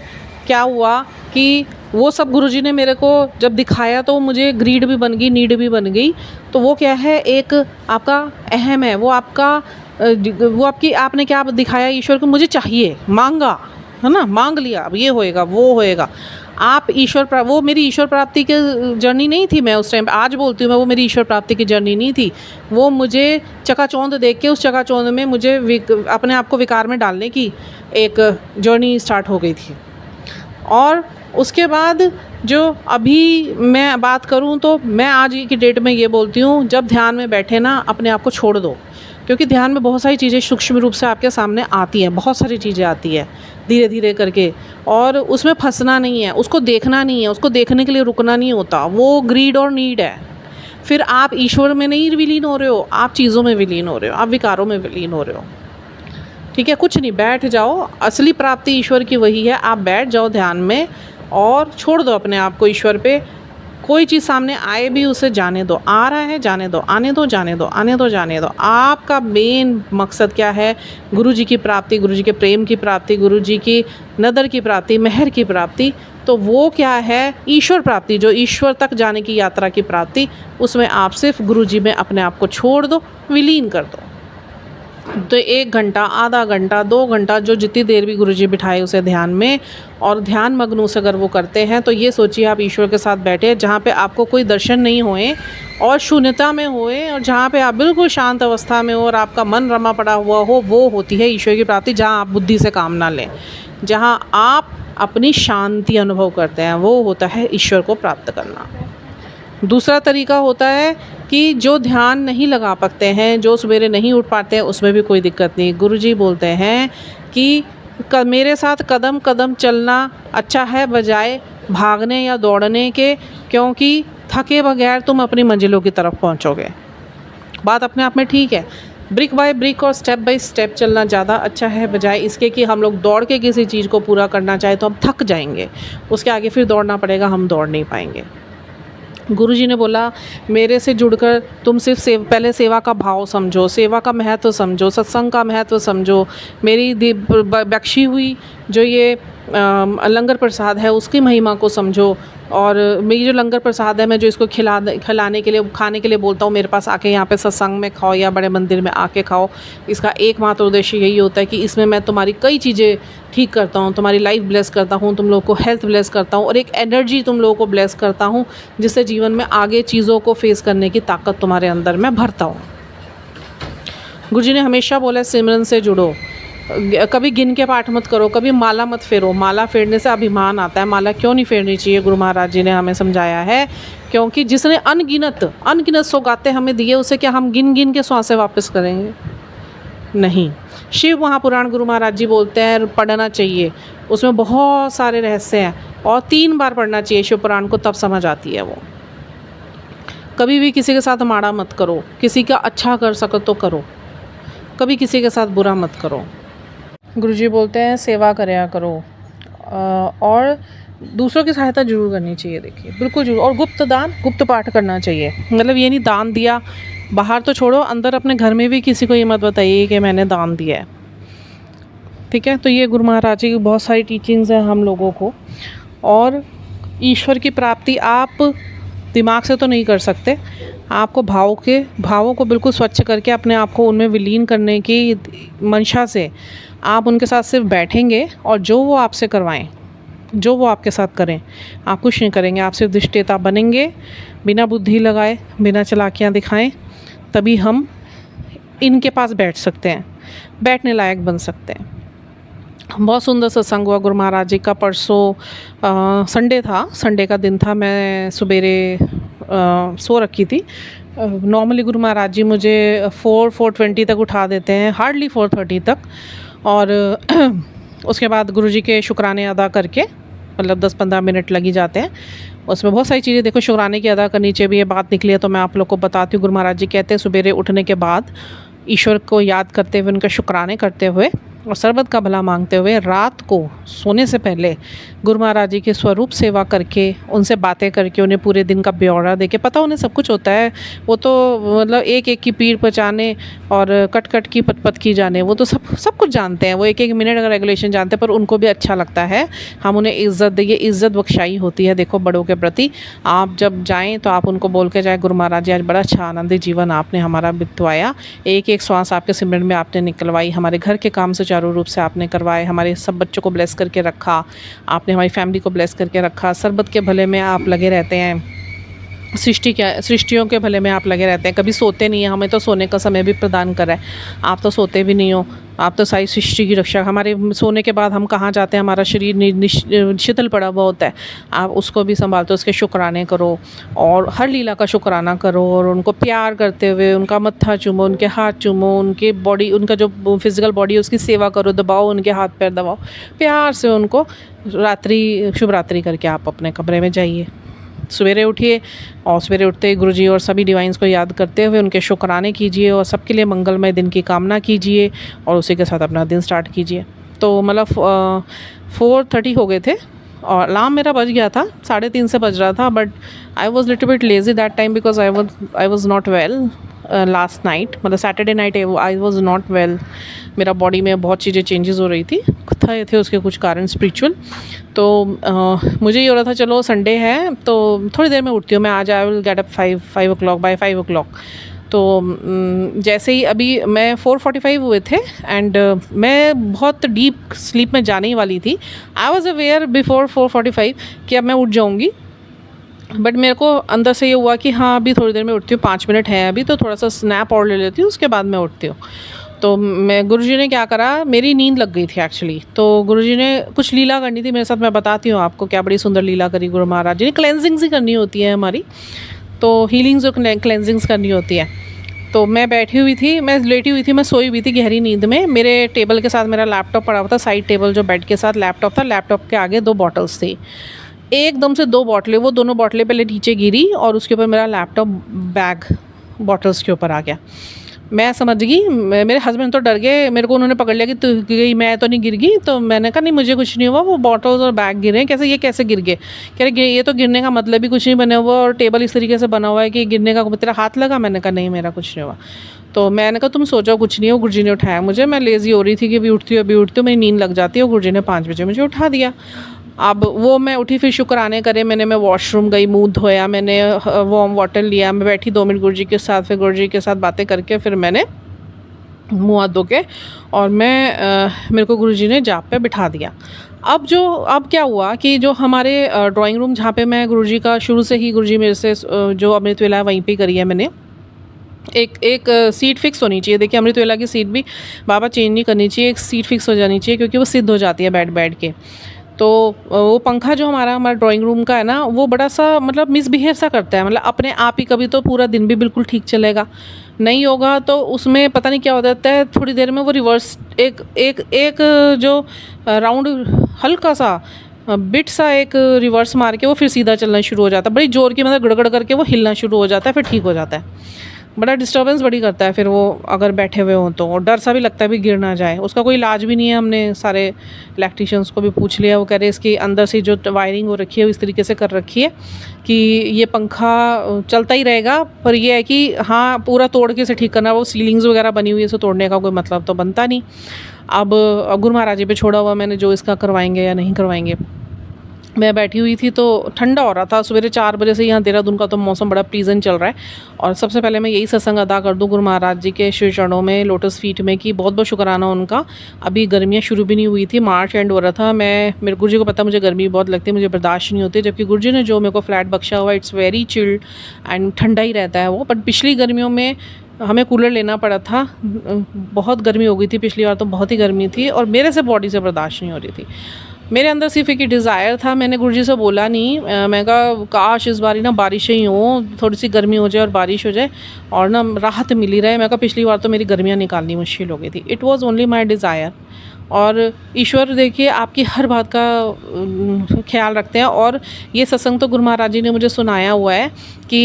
क्या हुआ कि वो सब गुरुजी ने मेरे को जब दिखाया तो मुझे ग्रीड भी बन गई, नीड भी बन गई। तो वो क्या है, एक आपका अहम है, वो आपका वो आपकी आपने क्या दिखाया ईश्वर को, मुझे चाहिए, मांगा है ना, मांग लिया, अब ये होएगा वो होएगा। आप वो मेरी ईश्वर प्राप्ति की जर्नी नहीं थी। मैं उस टाइम आज बोलती हूँ, मैं वो मेरी ईश्वर प्राप्ति की जर्नी नहीं थी। वो मुझे चकाचौंध देख के, उस चकाचौंध में मुझे अपने आप को विकार में डालने की एक जर्नी स्टार्ट हो गई थी। और उसके बाद जो अभी मैं बात करूँ तो मैं आज की डेट में ये बोलती हूँ, जब ध्यान में बैठे ना अपने आप को छोड़ दो, क्योंकि ध्यान में बहुत सारी चीज़ें सूक्ष्म रूप से आपके सामने आती हैं, बहुत सारी चीज़ें आती है धीरे धीरे करके, और उसमें फंसना नहीं है, उसको देखना नहीं है, उसको देखने के लिए रुकना नहीं होता। वो ग्रीड और नीड है। फिर आप ईश्वर में नहीं विलीन हो रहे हो, आप चीज़ों में विलीन हो रहे हो, आप विकारों में विलीन हो रहे हो। ठीक है, कुछ नहीं, बैठ जाओ। असली प्राप्ति ईश्वर की वही है। आप बैठ जाओ ध्यान में और छोड़ दो अपने आप को ईश्वर पे। कोई चीज़ सामने आए भी उसे जाने दो, आ रहा है जाने दो, आने दो जाने दो, आने दो जाने दो। आपका मेन मकसद क्या है? गुरु जी की प्राप्ति, गुरु जी के प्रेम की प्राप्ति, गुरु जी की नदर की प्राप्ति, मेहर की प्राप्ति। तो वो क्या है? ईश्वर प्राप्ति, जो ईश्वर तक जाने की यात्रा की प्राप्ति। उसमें आप सिर्फ गुरु जी में अपने आप को छोड़ दो, विलीन कर दो। तो 1 घंटा, आधा घंटा, 2 घंटा, जो जितनी देर भी गुरुजी बिठाए उसे ध्यान में, और ध्यान मग्न से अगर वो करते हैं तो ये सोचिए आप ईश्वर के साथ बैठे, जहाँ पे आपको कोई दर्शन नहीं होए और शून्यता में होए, और जहाँ पे आप बिल्कुल शांत अवस्था में हो और आपका मन रमा पड़ा हुआ हो, वो होती है ईश्वर की प्राप्ति। जहाँ आप बुद्धि से काम ना लें, जहाँ आप अपनी शांति अनुभव करते हैं, वो होता है ईश्वर को प्राप्त करना। दूसरा तरीका होता है कि जो ध्यान नहीं लगा पाते हैं, जो सवेरे नहीं उठ पाते हैं, उसमें भी कोई दिक्कत नहीं। गुरुजी बोलते हैं कि मेरे साथ कदम कदम चलना अच्छा है बजाय भागने या दौड़ने के, क्योंकि थके बगैर तुम अपनी मंजिलों की तरफ पहुंचोगे। बात अपने आप में ठीक है। ब्रिक बाय ब्रिक और स्टेप बाय स्टेप चलना ज़्यादा अच्छा है बजाय इसके कि हम लोग दौड़ के किसी चीज़ को पूरा करना चाहे तो हम थक जाएंगे, उसके आगे फिर दौड़ना पड़ेगा, हम दौड़ नहीं पाएंगे। गुरुजी ने बोला मेरे से जुड़कर तुम सिर्फ पहले सेवा का भाव समझो, सेवा का महत्व समझो, सत्संग का महत्व समझो, मेरी बख्शी हुई जो ये लंगर प्रसाद है उसकी महिमा को समझो, और मेरी जो लंगर प्रसाद है मैं जो इसको खिलाने के लिए, खाने के लिए बोलता हूँ, मेरे पास आके यहाँ पे सत्संग में खाओ या बड़े मंदिर में आके खाओ। इसका एकमात्र उद्देश्य यही होता है कि इसमें मैं तुम्हारी कई चीज़ें ठीक करता हूँ, तुम्हारी लाइफ ब्लेस करता हूँ, तुम लोगों को हेल्थ ब्लेस करता हूँ, और एक एनर्जी तुम लोगों को ब्लेस करता हूँ, जिससे जीवन में आगे चीज़ों को फेस करने की ताकत तुम्हारे अंदर मैं भरता हूँ। गुरुजी ने हमेशा बोला सिमरन से जुड़ो, कभी गिन के पाठ मत करो, कभी माला मत फेरो। माला फेरने से अभिमान आता है। माला क्यों नहीं फेरनी चाहिए? गुरु महाराज जी ने हमें समझाया है, क्योंकि जिसने अनगिनत सौगातें हमें दिए, उसे क्या हम गिन गिन के श्वासें वापस करेंगे? नहीं। शिव महापुराण गुरु महाराज जी बोलते हैं पढ़ना चाहिए, उसमें बहुत सारे रहस्य हैं, और 3 बार पढ़ना चाहिए शिव पुराण को, तब समझ आती है वो। कभी भी किसी के साथ माड़ा मत करो, किसी का अच्छा कर सको तो करो, कभी किसी के साथ बुरा मत करो। गुरुजी बोलते हैं सेवा करया करो, और दूसरों की सहायता जरूर करनी चाहिए। देखिए बिल्कुल जरूर। और गुप्त दान, गुप्त पाठ करना चाहिए। मतलब ये नहीं दान दिया, बाहर तो छोड़ो, अंदर अपने घर में भी किसी को ये मत बताइए कि मैंने दान दिया है। ठीक है, तो ये गुरु महाराज जी की बहुत सारी टीचिंग्स हैं हम लोगों को। और ईश्वर की प्राप्ति आप दिमाग से तो नहीं कर सकते, आपको भावों को बिल्कुल स्वच्छ करके अपने आप को उनमें विलीन करने की मंशा से आप उनके साथ सिर्फ बैठेंगे, और जो वो आपसे करवाएं, जो वो आपके साथ करें, आप कुछ नहीं करेंगे, आप सिर्फ दृष्टेता बनेंगे, बिना बुद्धि लगाए, बिना चालाकियाँ दिखाएं। तभी हम इनके पास बैठ सकते हैं, बैठने लायक बन सकते हैं। बहुत सुंदर सत्संग हुआ गुरु महाराज जी का। परसों संडे था, संडे का दिन था, मैं सवेरे सो रखी थी। नॉर्मली गुरु महाराज जी मुझे 4:20 तक उठा देते हैं, हार्डली 4:30 तक, और उसके बाद गुरुजी के शुक्राने अदा करके, मतलब 10-15 मिनट लग ही जाते हैं। उसमें बहुत सारी चीज़ें देखो शुक्राने की अदा करनी चाहिए। भी ये बात निकली है तो मैं आप लोग को बताती हूँ। गुरु महाराज जी कहते हैं सवेरे उठने के बाद ईश्वर को याद करते हुए, उनके शुक्राने करते हुए और सर्बत का भला मांगते हुए रात को सोने से पहले गुरु महाराज जी की स्वरूप सेवा करके, उनसे बातें करके, उन्हें पूरे दिन का ब्यौरा दे के, पता उन्हें सब कुछ होता है, वो तो मतलब एक एक की पीठ पचाने और कट कट की पत पत की जाने, वो तो सब कुछ जानते हैं, वो एक एक मिनट का रेगुलेशन जानते हैं, पर उनको भी अच्छा लगता है हम उन्हें इज़्ज़त दें। ये इज़्ज़त बख्शाई होती है देखो बड़ों के प्रति। आप जब जाएँ तो आप उनको बोल के जाए, गुरु महाराज जी आज बड़ा अच्छा आनंदी जीवन आपने हमारा बितवाया, एक एक श्वास आपके सिमरन में आपने निकलवाई, हमारे घर के काम सुचारू रूप से आपने करवाए, हमारे सब बच्चों को ब्लेस करके रखा आपने, हमारी फैमिली को ब्लेस करके रखा, सर्बत के भले में आप लगे रहते हैं, सृष्टियों के भले में आप लगे रहते हैं, कभी सोते नहीं हैं, हमें तो सोने का समय भी प्रदान करा है, आप तो सोते भी नहीं हो, आप तो सारी सृष्टि की रक्षा। हमारे सोने के बाद हम कहाँ जाते हैं, हमारा शरीर शिथिल पड़ा हुआ होता है, आप उसको भी संभालते हो, उसके शुक्राने करो और हर लीला का शुक्राना करो और उनको प्यार करते हुए उनका मत्था चूमो, उनके हाथ चूमो, उनके बॉडी, उनका जो फिज़िकल बॉडी है उसकी सेवा करो, दबाओ, उनके हाथ पैर दबाओ प्यार से उनको। शुभ रात्रि करके आप अपने कमरे में जाइए, सवेरे उठिए और सवेरे उठते ही गुरुजी और सभी डिवाइंस को याद करते हुए उनके शुक्राने कीजिए और सबके लिए मंगलमय दिन की कामना कीजिए और उसी के साथ अपना दिन स्टार्ट कीजिए। तो मतलब 4:30 हो गए थे और अलार्म मेरा बज गया था, 3:30 से बज रहा था, but I was little bit lazy that time because I was not well last night, मतलब Saturday night I was not well, मेरा बॉडी में बहुत चीज़ें चेंजेस हो रही थी, थे उसके कुछ कारण स्पिरिचुअल। तो मुझे ये हो रहा था चलो संडे है तो थोड़ी देर में उठती हूँ मैं, आज I will get up 5 o'clock, by 5 o'clock। तो जैसे ही अभी मैं 4:45 हुए थे एंड मैं बहुत डीप स्लीप में जाने ही वाली थी। आई वॉज अवेयर बिफोर 4:45 कि अब मैं उठ जाऊँगी, बट मेरे को अंदर से ये हुआ कि हाँ अभी थोड़ी देर में उठती हूँ, 5 मिनट है अभी, तो थोड़ा सा स्नैप और ले लेती हूँ, उसके बाद मैं उठती हूँ। तो मैं गुरुजी ने क्या करा, मेरी नींद लग गई थी एक्चुअली, तो गुरुजी ने कुछ लीला करनी थी मेरे साथ, मैं बताती हूँ आपको क्या बड़ी सुंदर लीला करी गुरु महाराज जी ने। क्लेंजिंग्स ही करनी होती है हमारी, तो हीलिंग्स और क्लेंजिंग्स करनी होती है। तो मैं बैठी हुई थी, मैं लेटी हुई थी, मैं सोई हुई थी गहरी नींद में, मेरे टेबल के साथ मेरा लैपटॉप पड़ा हुआ था, साइड टेबल जो बेड के साथ लैपटॉप था, लैपटॉप के आगे 2 बॉटल्स थी, एकदम से 2 बॉटलें, वो दोनों बॉटलें पहले नीचे गिरी और उसके ऊपर मेरा लैपटॉप बैग बॉटल्स के ऊपर आ गया। मैं समझ गई, मेरे हस्बैंड तो डर गए, मेरे को उन्होंने पकड़ लिया कि तू गई, मैं तो नहीं गिर गई। तो मैंने कहा नहीं मुझे कुछ नहीं हुआ, वो बॉटल्स और बैग गिरे हैं, कैसे गिर गए? कह रहे ये तो गिरने का मतलब ही कुछ नहीं बना हुआ और टेबल इस तरीके से बना हुआ है कि गिरने का तेरा हाथ लगा। मैंने कहा नहीं मेरा कुछ नहीं हुआ। तो मैंने कहा तुम सोचो कुछ नहीं हो। गुरुजी ने उठाया मुझे, मैं लेज़ी हो रही थी कि अभी उठती हूँ मेरी नींद लग जाती है, और गुरुजी ने 5 बजे मुझे उठा दिया। अब वो मैं उठी, फिर शुक्राने करे मैंने, मैं वॉशरूम गई, मुंह धोया, मैंने वार्म वाटर लिया, मैं बैठी 2 मिनट गुरुजी के साथ, फिर गुरुजी के साथ बातें करके फिर मैंने मुँह हाथ धो के और मेरे को गुरुजी ने जाप पे बिठा दिया। अब क्या हुआ कि जो हमारे ड्राइंग रूम जहाँ पे मैं गुरुजी का शुरू से ही, गुरुजी मेरे से जो अमृत वेला है वहीं पे करी है मैंने, एक सीट फिक्स होनी चाहिए। देखिए अमृत वेला की सीट भी बाबा चेंज नहीं करनी चाहिए, एक सीट फिक्स हो जानी चाहिए, क्योंकि वो सिद्ध हो जाती है बैठ के। तो वो पंखा जो हमारा ड्राइंग रूम का है ना, वो बड़ा सा मतलब मिसबिहेव सा करता है, मतलब अपने आप ही कभी तो पूरा दिन भी बिल्कुल ठीक चलेगा, नहीं होगा तो उसमें पता नहीं क्या हो जाता है, थोड़ी देर में वो रिवर्स एक जो राउंड हल्का सा बिट सा एक रिवर्स मार के वो फिर सीधा चलना शुरू हो जाता है, बड़ी ज़ोर की मतलब गड़गड़ करके वो हिलना शुरू हो जाता है, फिर ठीक हो जाता है। बड़ा डिस्टर्बेंस बड़ी करता है फिर वो अगर बैठे हुए हों तो, और डर सा भी लगता है भी गिर ना जाए। उसका कोई इलाज भी नहीं है, हमने सारे इलेक्ट्रीशियंस को भी पूछ लिया, वो कह रहे इसकी अंदर से जो वायरिंग हो रखी है वो इस तरीके से कर रखी है कि ये पंखा चलता ही रहेगा, पर ये है कि हाँ पूरा तोड़ के इसे ठीक करना, वो सीलिंग्स वगैरह बनी हुई है, इसे तोड़ने का कोई मतलब तो बनता नहीं। अब गुरु महाराज जी पे छोड़ा हुआ मैंने, जो इसका करवाएंगे या नहीं करवाएंगे। मैं बैठी हुई थी तो ठंडा हो रहा था, सवेरे 4 बजे से यहाँ देहरादून का तो मौसम बड़ा प्लीजेंट चल रहा है। और सबसे पहले मैं यही सत्संग अदा कर दूँ गुरु महाराज जी के श्री चरणों में, लोटस फीट में, कि बहुत बहुत शुक्राना उनका। अभी गर्मियाँ शुरू भी नहीं हुई थी, मार्च एंड हो रहा था, मेरे गुरु जी को पता मुझे गर्मी बहुत लगती है, मुझे बर्दाश्त नहीं होती, जबकि गुरु जी ने जो मेरे को फ्लैट बख्शा हुआ इट्स वेरी चिल्ड एंड ठंडा ही रहता है वो। बट पिछली गर्मियों में हमें कूलर लेना पड़ा था, बहुत गर्मी हो गई थी पिछली बार, तो बहुत ही गर्मी थी और मेरे से बॉडी से बर्दाश्त नहीं हो रही थी। मेरे अंदर सिर्फ एक ही डिज़ायर था, मैंने गुरुजी से बोला नहीं, मैं कहा काश इस बारी ना बारिशें ही हों, थोड़ी सी गर्मी हो जाए और बारिश हो जाए और ना राहत मिली रहे। मैं कहा पिछली बार तो मेरी गर्मियाँ निकालनी मुश्किल हो गई थी। It was only my desire. और ईश्वर देखिए आपकी हर बात का ख्याल रखते हैं। और ये सत्संग तो गुरु महाराज जी ने मुझे सुनाया हुआ है कि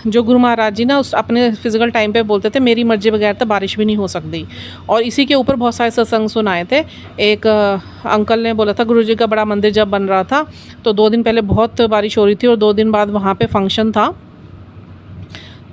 जो गुरु महाराज जी ना उस अपने फिज़िकल टाइम पे बोलते थे मेरी मर्ज़ी बगैर तो बारिश भी नहीं हो सकती। और इसी के ऊपर बहुत सारे सत्संग सुनाए थे। एक अंकल ने बोला था गुरु जी का बड़ा मंदिर जब बन रहा था तो 2 दिन पहले बहुत बारिश हो रही थी और 2 दिन बाद वहाँ पे फंक्शन था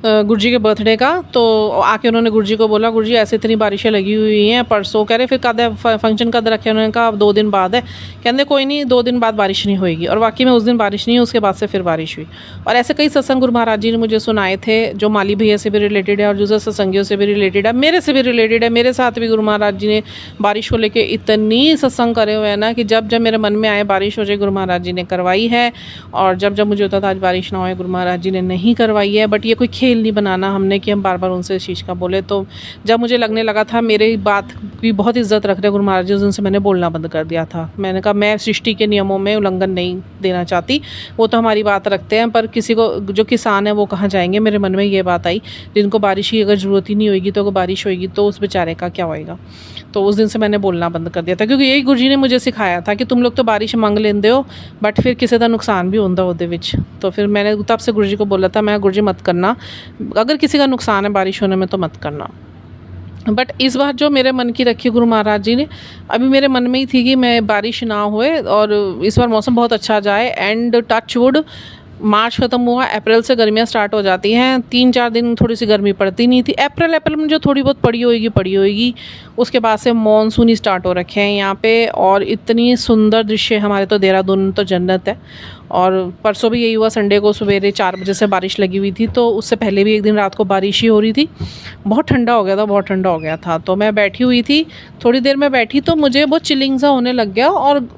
गुरुजी के बर्थडे का। तो आके उन्होंने गुरुजी को बोला गुरुजी ऐसे इतनी बारिशें लगी हुई हैं परसों। कह रहे फिर कद है फंक्शन कद रखे? उन्होंने कहा अब 2 दिन बाद है। कहते कोई नहीं 2 दिन बाद बारिश नहीं होएगी। और वाकई में उस दिन बारिश नहीं हुई, उसके बाद से फिर बारिश हुई। और ऐसे कई सत्संग गुरु महाराज जी ने मुझे सुनाए थे जो माली भैया से भी रिलेटेड है और दूसरे सत्संगियों से भी रिलेटेड है, मेरे से भी रिलेटेड है। मेरे साथ भी गुरु महाराज जी ने बारिश को लेकर इतनी सत्संग करे हुए हैं ना कि जब जब मेरे मन में आए बारिश हो जाए गुरु महाराज जी ने करवाई है। और जब जब मुझे होता था आज बारिश ना हो गुरु महाराज जी ने नहीं करवाई है। बट ये कोई खेल नहीं बनाना हमने कि हम बार बार उनसे इस चीज़ का बोले। तो जब मुझे लगने लगा था मेरी बात की बहुत इज्जत रख रहे गुरु महाराज जी, उस दिन से मैंने बोलना बंद कर दिया था। मैंने कहा मैं सृष्टि के नियमों में उल्लंघन नहीं देना चाहती, वो तो हमारी बात रखते हैं पर किसी को जो किसान है वो कहाँ जाएंगे। मेरे मन में ये बात आई जिनको बारिश की अगर ज़रूरत ही नहीं होगी तो अगर बारिश होगी तो उस बेचारे का क्या होएगा। तो उस दिन से मैंने बोलना बंद कर दिया था क्योंकि यही गुरु जी ने मुझे सिखाया था कि तुम लोग तो बारिश मंग लेंदे हो बट फिर किसी का नुकसान भी होता ਉਹਦੇ ਵਿੱਚ। तो फिर मैंने तब से गुरु जी को बोला था मैं गुरु जी मत करना, अगर किसी का नुकसान है बारिश होने में तो मत करना। बट इस बार जो मेरे मन की रखी गुरु महाराज जी ने, अभी मेरे मन में ही थी कि मैं बारिश ना होए और इस बार मौसम बहुत अच्छा जाए। एंड टच वुड मार्च ख़त्म हुआ, अप्रैल से गर्मियाँ स्टार्ट हो जाती हैं। 3-4 दिन थोड़ी सी गर्मी पड़ती नहीं थी। अप्रैल में जो थोड़ी बहुत पड़ी होगी उसके बाद से मानसून ही स्टार्ट हो रखे हैं यहाँ पे। और इतनी सुंदर दृश्य हमारे तो देहरादून तो जन्नत है। और परसों भी यही हुआ, संडे को सवेरे 4 बजे से बारिश लगी हुई थी। तो उससे पहले भी एक दिन रात को बारिश ही हो रही थी। बहुत ठंडा हो गया था। तो मैं बैठी हुई थी, थोड़ी देर में बैठी तो मुझे बहुत चिलिंग सा होने लग गया। और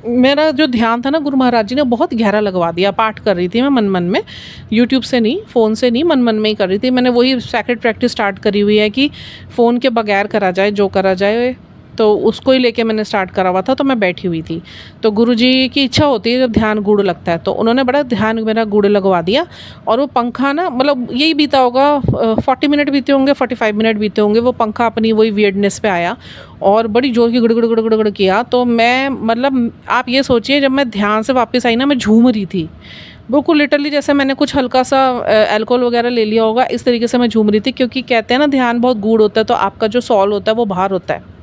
मेरा जो ध्यान था ना गुरु महाराज जी ने बहुत गहरा लगवा दिया। पाठ कर रही थी मैं मन में, यूट्यूब से नहीं, फ़ोन से नहीं, मन में ही कर रही थी। मैंने वही सैक्रेड प्रैक्टिस स्टार्ट करी हुई है कि फ़ोन के बगैर करा जाए जो करा जाए, तो उसको ही लेके मैंने स्टार्ट करा हुआ था। तो मैं बैठी हुई थी तो गुरुजी की इच्छा होती है जब ध्यान गूढ़ लगता है, तो उन्होंने बड़ा ध्यान मेरा गूढ़ लगवा दिया। और वो पंखा ना मतलब यही बीता होगा 40 मिनट बीते होंगे, 45 मिनट बीते होंगे, वो पंखा अपनी वही वियर्डनेस पे आया और बड़ी जोर की गुड़ किया। तो मैं मतलब आप ये सोचिए जब मैं ध्यान से वापस आई ना मैं झूम रही थी बिल्कुल लिटरली, जैसे मैंने कुछ हल्का सा अल्कोहल वगैरह ले लिया होगा, इस तरीके से मैं झूम रही थी। क्योंकि कहते हैं ना ध्यान बहुत गूढ़ होता है तो आपका जो सॉल होता है वो बाहर होता है।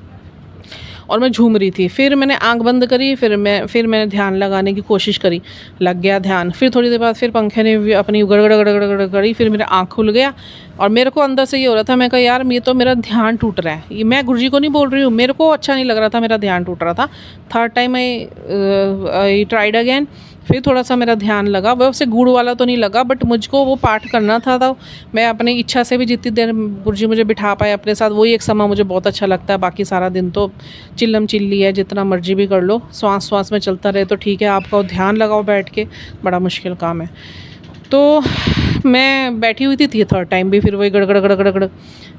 और मैं झूम रही थी। फिर मैंने आंख बंद करी, फिर मैंने ध्यान लगाने की कोशिश करी, लग गया ध्यान। फिर थोड़ी देर बाद फिर पंखे ने अपनी गड़गड़ करी, फिर मेरा आंख खुल गया। और मेरे को अंदर से ये हो रहा था, मैं कहा यार ये तो मेरा ध्यान टूट रहा है। ये मैं गुरुजी को नहीं बोल रही हूँ, मेरे को अच्छा नहीं लग रहा था, मेरा ध्यान टूट रहा था। Third time I tried again, फिर थोड़ा सा मेरा ध्यान लगा। वो उससे गूढ़ वाला तो नहीं लगा बट मुझको वो पाठ करना था। तो मैं अपनी इच्छा से भी जितनी देर गुरुजी मुझे बिठा पाए अपने साथ, वही एक समय मुझे बहुत अच्छा लगता है। बाकी सारा दिन तो चिल्लम चिल्ली है, जितना मर्जी भी कर लो, श्वास में चलता रहे तो ठीक है। आपका ध्यान लगाओ बैठ के, बड़ा मुश्किल काम है। तो मैं बैठी हुई थी थर्ड टाइम भी, फिर वही गड़गड़।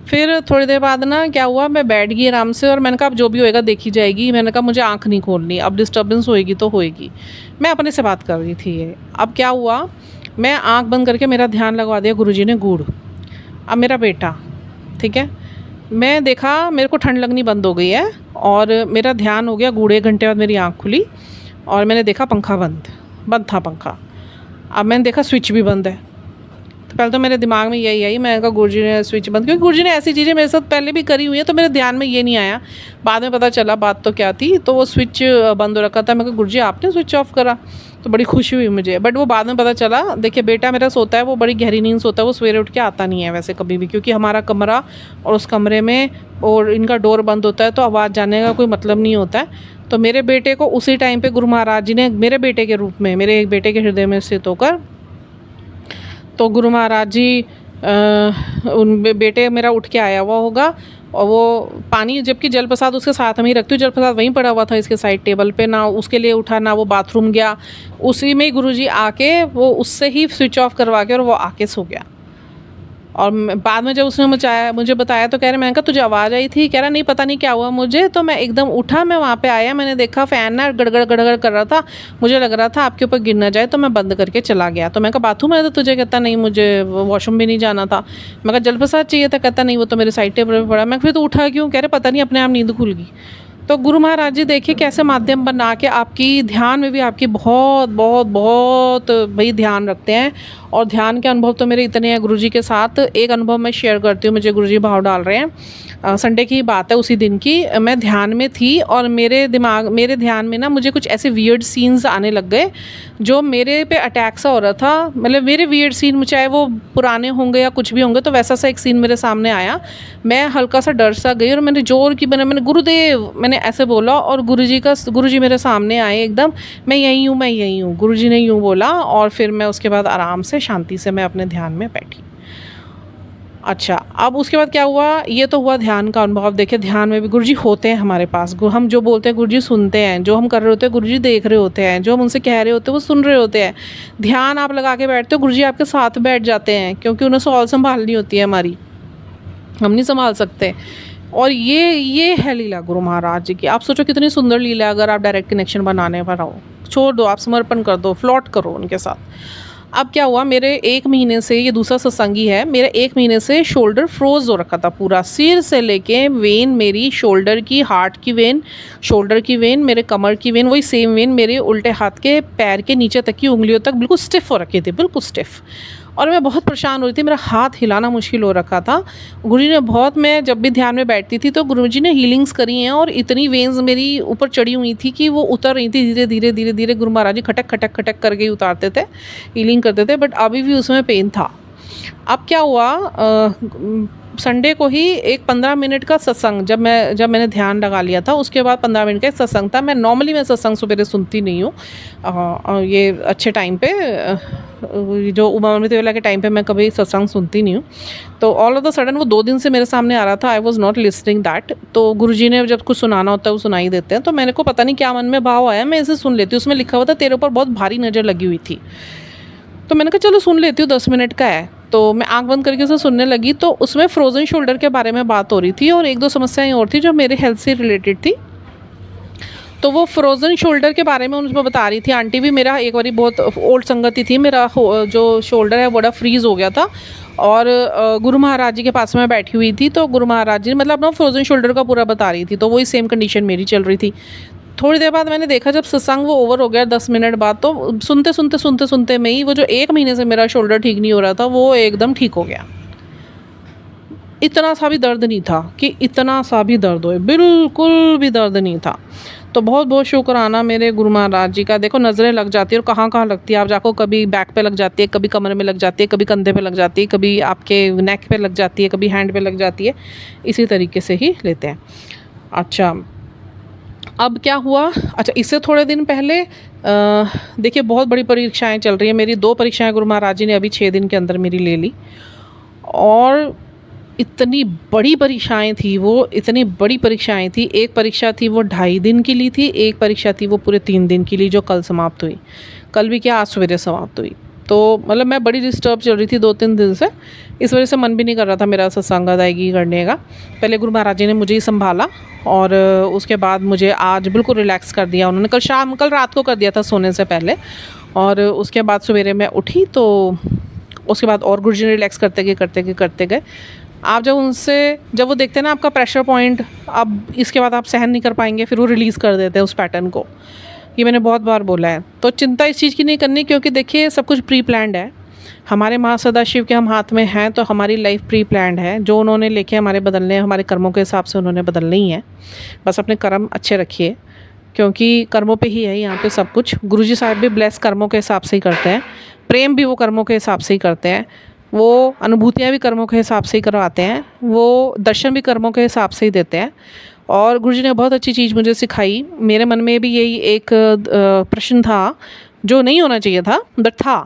फिर थोड़ी देर बाद ना क्या हुआ, मैं बैठ गई आराम से और मैंने कहा अब जो भी होएगा देखी जाएगी। मैंने कहा मुझे आंख नहीं खोलनी, अब डिस्टर्बेंस होएगी तो होएगी। मैं अपने से बात कर रही थी ये। अब क्या हुआ, मैं आंख बंद करके मेरा ध्यान लगवा दिया गुरुजी ने गूढ़। अब मेरा बेटा, ठीक है, मैं देखा मेरे को ठंड लगनी बंद हो गई है और मेरा ध्यान हो गया गूढ़। 1 घंटे बाद मेरी आँख खुली और मैंने देखा पंखा बंद था पंखा। अब मैंने देखा स्विच भी बंद है। तो पहले तो मेरे दिमाग में यही आई, मैंने कहा गुरुजी ने स्विच बंद, क्योंकि गुरुजी ने ऐसी चीज़ें मेरे साथ पहले भी करी हुई है तो मेरे ध्यान में ये नहीं आया। बाद में पता चला बात तो क्या थी, तो वो स्विच बंद हो रखा था। मैं कहा गुरुजी आपने स्विच ऑफ करा, तो बड़ी खुशी हुई मुझे। बट वो बाद में पता चला, देखिए बेटा मेरा सोता है, वो बड़ी गहरी नींद सोता है, वो सवेरे उठ के आता नहीं है वैसे कभी भी, क्योंकि हमारा कमरा और उस कमरे में और इनका डोर बंद होता है तो आवाज़ जाने का कोई मतलब नहीं होता है। तो मेरे बेटे को उसी टाइम पे गुरु महाराज जी ने मेरे बेटे के रूप में, मेरे एक बेटे के हृदय में स्थित होकर, तो गुरु महाराज जी उन बेटे मेरा उठ के आया हुआ होगा। और वो पानी, जबकि जल प्रसाद उसके साथ में ही रखती हूँ, जल प्रसाद वहीं पड़ा हुआ था इसके साइड टेबल पे, ना उसके लिए उठा ना वो बाथरूम गया। उसी में ही गुरुजी आके वो उससे ही स्विच ऑफ करवा के और वो आके सो गया। और बाद में जब उसने मुझे बताया तो कह रहे, मैंने कहा तुझे आवाज़ आई थी? कह रहा नहीं पता नहीं क्या हुआ मुझे। तो मैं एकदम उठा, मैं वहाँ पे आया, मैंने देखा फ़ैन ना गड़गड़ कर रहा था, मुझे लग रहा था आपके ऊपर गिर ना जाए, तो मैं बंद करके चला गया। तो मैं कहा बाथरूम है तो तुझे? कहता नहीं मुझे वॉशरूम भी नहीं जाना था। मैं कहा जल प्रसाद चाहिए था? कहता नहीं वो तो मेरे साइड टेबल पर पड़ा। मैं फिर तो उठा क्यों? कह रहे पता नहीं अपने आप नींद खुल गई। तो गुरु महाराज जी देखिए कैसे माध्यम बना के आपकी ध्यान में भी आपकी बहुत बहुत बहुत भाई ध्यान रखते हैं। और ध्यान के अनुभव तो मेरे इतने हैं गुरु जी के साथ। एक अनुभव मैं शेयर करती हूँ, मुझे गुरु जी भाव डाल रहे हैं। संडे की बात है, उसी दिन की। मैं ध्यान में थी और मेरे ध्यान में ना मुझे कुछ ऐसे वियर्ड सीन्स आने लग गए जो मेरे पे अटैक सा हो रहा था। मतलब मेरे वियर्ड सीन, चाहे वो पुराने होंगे या कुछ भी होंगे, तो वैसा सा एक सीन मेरे सामने आया। मैं हल्का सा डर सा गई और मैंने जोर की मैंने गुरुदेव मैंने ऐसे बोला और गुरु जी मेरे सामने आए एकदम। मैं यहीं हूँ, मैं यहीं हूँ, गुरु जी ने यूँ बोला। और फिर मैं उसके बाद आराम से शांति से मैं अपने ध्यान में बैठी। अच्छा, अब उसके बाद क्या हुआ, ये तो हुआ ध्यान का अनुभव। देखिए ध्यान में भी गुरुजी होते हैं हमारे पास। हम जो बोलते हैं गुरुजी सुनते हैं, जो हम कर रहे होते हैं गुरुजी देख रहे होते हैं, जो हम उनसे कह रहे होते हैं वो सुन रहे होते हैं। ध्यान आप लगा के बैठते हो, गुरुजी आपके साथ बैठ जाते हैं, क्योंकि उन्हें सवाल संभालनी होती है हमारी, हम नहीं संभाल सकते। और ये है लीला गुरु महाराज जी की। आप सोचो कितनी सुंदर लीला, अगर आप डायरेक्ट कनेक्शन बनाने पर आओ। छोड़ दो, आप समर्पण कर दो, फ्लॉट करो उनके साथ। अब क्या हुआ, मेरे 1 महीने से, ये दूसरा सत्संगी है, मेरे 1 महीने से शोल्डर फ्रोज हो रखा था पूरा, सिर से लेके वेन मेरी, शोल्डर की, हार्ट की वेन, शोल्डर की वेन, मेरे कमर की वेन, वही सेम वेन मेरे उल्टे हाथ के पैर के नीचे तक की उंगलियों तक बिल्कुल स्टिफ हो रखी थी, बिल्कुल स्टिफ। और मैं बहुत परेशान हो रही थी, मेरा हाथ हिलाना मुश्किल हो रखा था। गुरुजी ने बहुत, मैं जब भी ध्यान में बैठती थी तो गुरुजी ने हीलिंग्स करी हैं और इतनी वेन्स मेरी ऊपर चढ़ी हुई थी कि वो उतर रही थी धीरे धीरे धीरे धीरे। गुरु महाराज जी खटक खटक खटक करके ही उतारते थे, हीलिंग करते थे, बट अभी भी उसमें पेन था। अब क्या हुआ, संडे को ही एक 15 मिनट का सत्संग, जब मैंने ध्यान लगा लिया था, उसके बाद 15 मिनट का एक सत्संग था। मैं नॉर्मली सत्संग सुबह सुनती नहीं हूँ, ये अच्छे टाइम पे, जो उमा अमृत वेला के टाइम पे मैं कभी सत्संग सुनती नहीं हूँ। तो ऑल ऑफ द सडन वो 2 दिन से मेरे सामने आ रहा था, आई वॉज नॉट लिसनिंग दैट। तो गुरुजी ने जब कुछ सुनाना होता है वो सुनाई देते हैं, तो मेरे को पता नहीं क्या मन में भाव आया, मैं इसे सुन लेती हूँ। उसमें लिखा हुआ था तेरे ऊपर बहुत भारी नज़र लगी हुई थी। तो मैंने कहा चलो सुन लेती हूँ, 10 मिनट का है। तो मैं आंख बंद करके उसे सुनने लगी। तो उसमें फ्रोज़न शोल्डर के बारे में बात हो रही थी और 1-2 समस्याएं और थी जो मेरे हेल्थ से रिलेटेड थी। तो वो फ्रोज़न शोल्डर के बारे में उसमें बता रही थी आंटी भी। मेरा एक बारी बहुत ओल्ड संगति थी, मेरा जो शोल्डर है बड़ा फ्रीज़ हो गया था और गुरु महाराज जी के पास में बैठी हुई थी। तो गुरु महाराज जी मतलब अपना फ्रोज़न शोल्डर का पूरा बता रही थी, तो वही सेम कंडीशन मेरी चल रही थी। थोड़ी देर बाद मैंने देखा, जब सत्संग वो ओवर हो गया 10 मिनट बाद, तो सुनते में ही वो जो 1 महीने से मेरा शोल्डर ठीक नहीं हो रहा था वो एकदम ठीक हो गया। इतना सा भी दर्द नहीं था कि इतना सा भी दर्द होए, बिल्कुल भी दर्द नहीं था। तो बहुत बहुत शुक्राना मेरे गुरु महाराज जी का। देखो नज़रें लग जाती है, और कहाँ कहाँ लगती है आप जाको, कभी बैक पे लग जाती है, कभी कमर में लग जाती है, कभी कंधे पे लग जाती है, कभी आपके नेक पे लग जाती है, कभी हैंड पे लग जाती है। इसी तरीके से ही लेते हैं। अच्छा, अब क्या हुआ, अच्छा इससे थोड़े दिन पहले देखिए बहुत बड़ी परीक्षाएं चल रही हैं मेरी। 2 परीक्षाएं गुरु महाराज जी ने अभी 6 दिन के अंदर मेरी ले ली। और इतनी बड़ी परीक्षाएं थी वो, इतनी बड़ी परीक्षाएं थी। एक परीक्षा थी वो 2.5 दिन की ली थी, एक परीक्षा थी वो पूरे 3 दिन की ली, जो कल समाप्त हुई। कल भी क्या, आज सवेरे समाप्त हुई। तो मतलब मैं बड़ी डिस्टर्ब चल रही थी 2-3 दिन से, इस वजह से मन भी नहीं कर रहा था मेरा सत्संग अदायगी करने का। पहले गुरु महाराज जी ने मुझे ही संभाला और उसके बाद मुझे आज बिल्कुल रिलैक्स कर दिया उन्होंने। कल रात को कर दिया था सोने से पहले, और उसके बाद सवेरे मैं उठी तो उसके बाद और गुरुजी ने रिलैक्स करते गए। आप जब वो देखते हैं ना आपका प्रेशर पॉइंट, अब इसके बाद आप सहन नहीं कर पाएंगे, फिर वो रिलीज़ कर देते हैं उस पैटर्न को। ये मैंने बहुत बार बोला है। तो चिंता इस चीज़ की नहीं करनी, क्योंकि देखिए सब कुछ प्री प्लान्ड है। हमारे माँ सदाशिव के हम हाथ में हैं, तो हमारी लाइफ प्री प्लान्ड है। जो उन्होंने लिखे हमारे बदलने, हमारे कर्मों के हिसाब से उन्होंने बदलने ही है। बस अपने कर्म अच्छे रखिए, क्योंकि कर्मों पे ही है यहाँ पे सब कुछ। गुरुजी साहब भी ब्लेस कर्मों के हिसाब से ही करते हैं, प्रेम भी वो कर्मों के हिसाब से ही करते हैं, वो अनुभूतियाँ भी कर्मों के हिसाब से ही करवाते हैं, वो दर्शन भी कर्मों के हिसाब से ही देते हैं। और गुरुजी ने बहुत अच्छी चीज़ मुझे सिखाई। मेरे मन में भी यही एक प्रश्न था जो नहीं होना चाहिए था, बट था,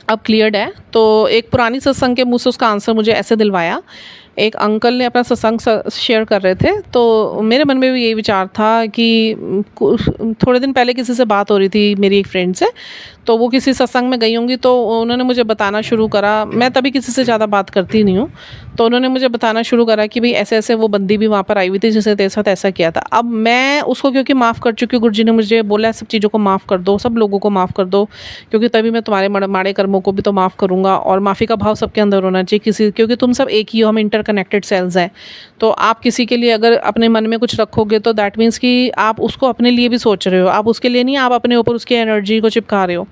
अब क्लियर्ड है। तो एक पुरानी सत्संग के मुँह से उसका आंसर मुझे ऐसे दिलवाया। एक अंकल ने अपना सत्संग शेयर कर रहे थे, तो मेरे मन में भी यही विचार था कि थोड़े दिन पहले किसी से बात हो रही थी मेरी एक फ्रेंड से, तो वो किसी सत्संग में गई होंगी, तो उन्होंने मुझे बताना शुरू करा। मैं तभी किसी से ज़्यादा बात करती नहीं हूँ, तो उन्होंने मुझे बताना शुरू करा कि भाई ऐसे ऐसे वो बंदी भी वहाँ पर आई हुई थी जिसने तेरे साथ ऐसा किया था। अब मैं उसको क्योंकि माफ़ कर चुकी हूँ, गुरुजी ने मुझे बोला है सब चीज़ों को माफ़ कर दो, सब लोगों को माफ़ कर दो, क्योंकि तभी मैं तुम्हारे माड़े कर्मों को भी तो माफ़ करूँगा। और माफ़ी का भाव सबके अंदर होना चाहिए, किसी, क्योंकि तुम सब एक ही हो, हम इंटरकनेक्टेड सेल्स हैं। तो आप किसी के लिए अगर अपने मन में कुछ रखोगे तो दैट मीन्स कि आप उसको अपने लिए भी सोच रहे हो, आप उसके लिए नहीं, आप अपने ऊपर उसकी एनर्जी को चिपका रहे हो।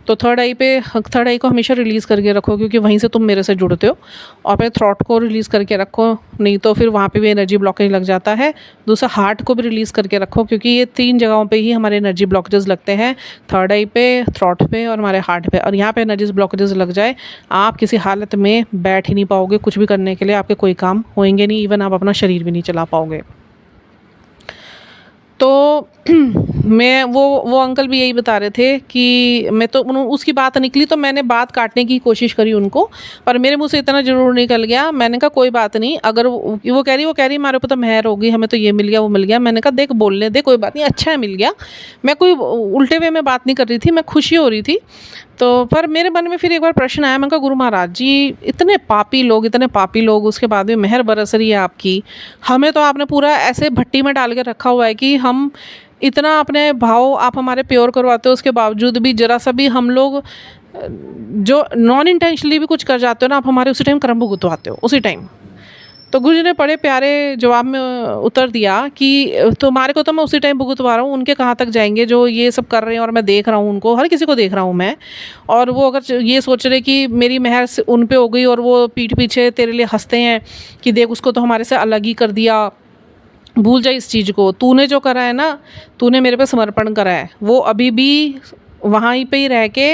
तो थर्ड आई को हमेशा रिलीज़ करके रखो, क्योंकि वहीं से तुम मेरे से जुड़ते हो। और अपने थॉट को रिलीज़ करके रखो, नहीं तो फिर वहाँ पे भी एनर्जी ब्लॉकेज लग जाता है। दूसरा, हार्ट को भी रिलीज़ करके रखो, क्योंकि ये 3 जगहों पे ही हमारे एनर्जी ब्लॉकेजेस लगते हैं, थर्ड आई पे, थ्रॉट पे और हमारे हार्ट पे। और यहाँ पे एनर्जी ब्लॉकेजेस लग जाए, आप किसी हालत में बैठ ही नहीं पाओगे, कुछ भी करने के लिए आपके कोई काम होंगे नहीं, इवन आप अपना शरीर भी नहीं चला पाओगे। तो मैं वो अंकल भी यही बता रहे थे कि मैं तो उसकी बात निकली तो मैंने बात काटने की कोशिश करी उनको, पर मेरे मुंह से इतना ज़रूर निकल गया। मैंने कहा कोई बात नहीं, अगर वो कह रही हमारे ऊपर तो मेहर होगी, हमें तो ये मिल गया वो मिल गया। मैंने कहा देख बोलने दे, कोई बात नहीं, अच्छा है मिल गया। मैं कोई उल्टे वे में बात नहीं कर रही थी, मैं खुशी हो रही थी। तो पर मेरे मन में फिर एक बार प्रश्न आया, मैंने कहा गुरु महाराज जी इतने पापी लोग, उसके बाद भी मेहर बरस रही है आपकी, हमें तो आपने पूरा ऐसे भट्टी में डाल के रखा हुआ है कि हम इतना अपने भाव आप हमारे प्योर करवाते हो, उसके बावजूद भी जरा सा भी हम लोग जो नॉन इंटेंशनली भी कुछ कर जाते हो ना, आप हमारे उसी टाइम कर्म भुगतवाते हो उसी टाइम। तो गुरुजी ने बड़े प्यारे जवाब में उत्तर दिया कि तुम्हारे को तो मैं उसी टाइम भुगतवा रहा हूँ, उनके कहाँ तक जाएंगे जो ये सब कर रहे हैं, और मैं देख रहा हूँ उनको, हर किसी को देख रहा हूँ मैं। और वो अगर ये सोच रहे कि मेरी मेहर उन पे हो गई और वो पीठ पीछे तेरे लिए हंसते हैं कि देख उसको तो हमारे से अलग ही कर दिया, भूल जाए इस चीज़ को। तूने जो करा है ना, तूने मेरे पे समर्पण करा है, वो अभी भी वहाँ पे ही रह के,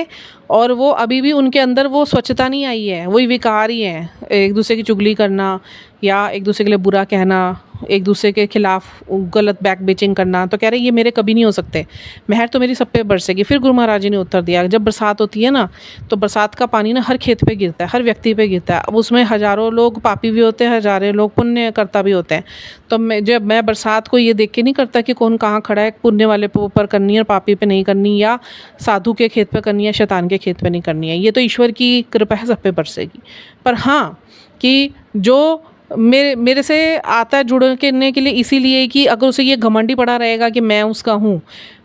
और वो अभी भी उनके अंदर वो स्वच्छता नहीं आई है, वही विकार ही है, एक दूसरे की चुगली करना या एक दूसरे के लिए बुरा कहना, एक दूसरे के खिलाफ गलत बैक बेचिंग करना। तो कह रहे ये मेरे कभी नहीं हो सकते, मेहर तो मेरी सब पे बरसेगी। फिर गुरु महाराज जी ने उत्तर दिया, जब बरसात होती है ना, तो बरसात का पानी ना हर खेत पे गिरता है, हर व्यक्ति पे गिरता है। अब उसमें हज़ारों लोग पापी भी होते हैं, हज़ारों लोग पुण्य करता भी होते हैं। तो मैं बरसात को ये देख के नहीं करता कि कौन कहाँ खड़ा है, पुण्य वाले पे ऊपर करनी है और पापी पे नहीं करनी, या साधु के खेत पे करनी है, शैतान के खेत पे नहीं करनी है। ये तो ईश्वर की कृपा है, सब पे बरसेगी। पर हाँ, कि जो मेरे से आता है जुड़ने के लिए इसीलिए कि अगर उसे ये घमंडी पड़ा रहेगा कि मैं उसका हूँ,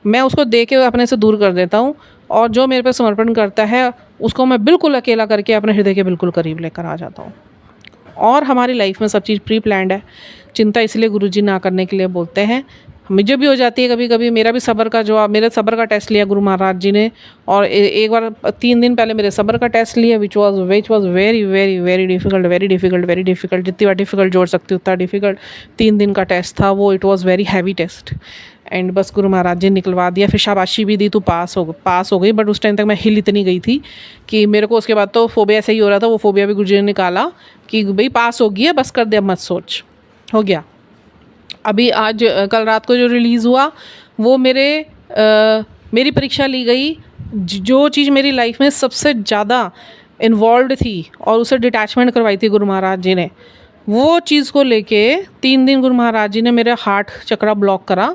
मैं उसको दे के अपने से दूर कर देता हूँ। और जो मेरे पे समर्पण करता है उसको मैं बिल्कुल अकेला करके अपने हृदय के बिल्कुल करीब लेकर आ जाता हूँ। और हमारी लाइफ में सब चीज़ प्री प्लान्ड है। चिंता इसलिए गुरुजी ना करने के लिए बोलते हैं। मुझे भी हो जाती है कभी कभी, मेरा भी सब्र का जवाब, मेरे सब्र का टेस्ट लिया गुरु महाराज जी ने। और एक बार 3 दिन पहले मेरे सब्र का टेस्ट लिया, which was very very very difficult, जितनी बार डिफ़िकल्ट जोड़ सकती उतना डिफ़िकल्ट। 3 दिन का टेस्ट था वो, it was very heavy test. And बस गुरु महाराज जी ने निकलवा दिया, फिर शाबाशी भी दी, तू पास हो गई। बट उस टाइम तक मैं हिल इतनी गई थी कि मेरे को उसके बाद तो फोबिया ऐसा ही हो रहा था, वो फोबिया भी गुरुजी ने निकाला कि भाई पास हो गया, बस कर दे, अब मत सोच, हो गया। अभी आज कल रात को जो रिलीज़ हुआ वो मेरी परीक्षा ली गई। जो चीज़ मेरी लाइफ में सबसे ज़्यादा इन्वॉल्व थी और उसे डिटैचमेंट करवाई थी गुरु महाराज जी ने, वो चीज़ को लेके 3 दिन गुरु महाराज जी ने मेरे हार्ट चक्रा ब्लॉक करा।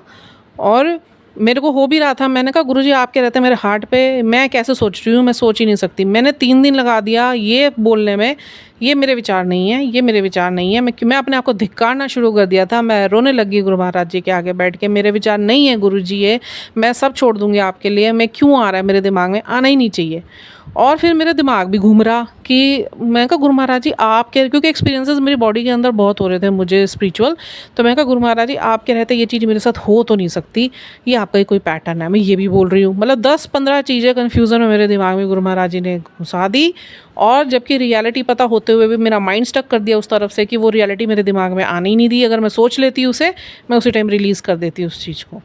और मेरे को हो भी रहा था, मैंने कहा गुरुजी आप कह रहे थे मेरे हार्ट पे, मैं कैसे सोच रही हूँ, मैं सोच ही नहीं सकती। मैंने 3 दिन लगा दिया ये बोलने में, ये मेरे विचार नहीं है, ये मेरे विचार नहीं है। मैं अपने आप को धिक्कारना शुरू कर दिया था, मैं रोने लगी गुरु महाराज जी के आगे बैठ के, मेरे विचार नहीं है गुरुजी, ये मैं सब छोड़ दूँगी आपके लिए, मैं क्यों आ रहा है मेरे दिमाग में, आना ही नहीं चाहिए। और फिर मेरा दिमाग भी घूम रहा कि मैं कहा गुरु महाराज जी आप कह, क्योंकि एक्सपीरियंसेस मेरी बॉडी के अंदर बहुत हो रहे थे मुझे स्पिरिचुअल। तो मैं कहा गुरु महाराज जी आप कह रहे थे ये चीज़ मेरे साथ हो तो नहीं सकती, ये आपका ही कोई पैटर्न है, मैं ये भी बोल रही हूँ। मतलब 10-15 चीज़ें कन्फ्यूज़न में मेरे दिमाग में गुरु महाराज जी ने घुसा दी। और जबकि रियलिटी पता होते हुए भी मेरा माइंड स्टक कर दिया उस तरफ से कि वो रियलिटी मेरे दिमाग में आने ही नहीं दी। अगर मैं सोच लेती उसे, मैं उसी टाइम रिलीज़ कर देती उस चीज़ को।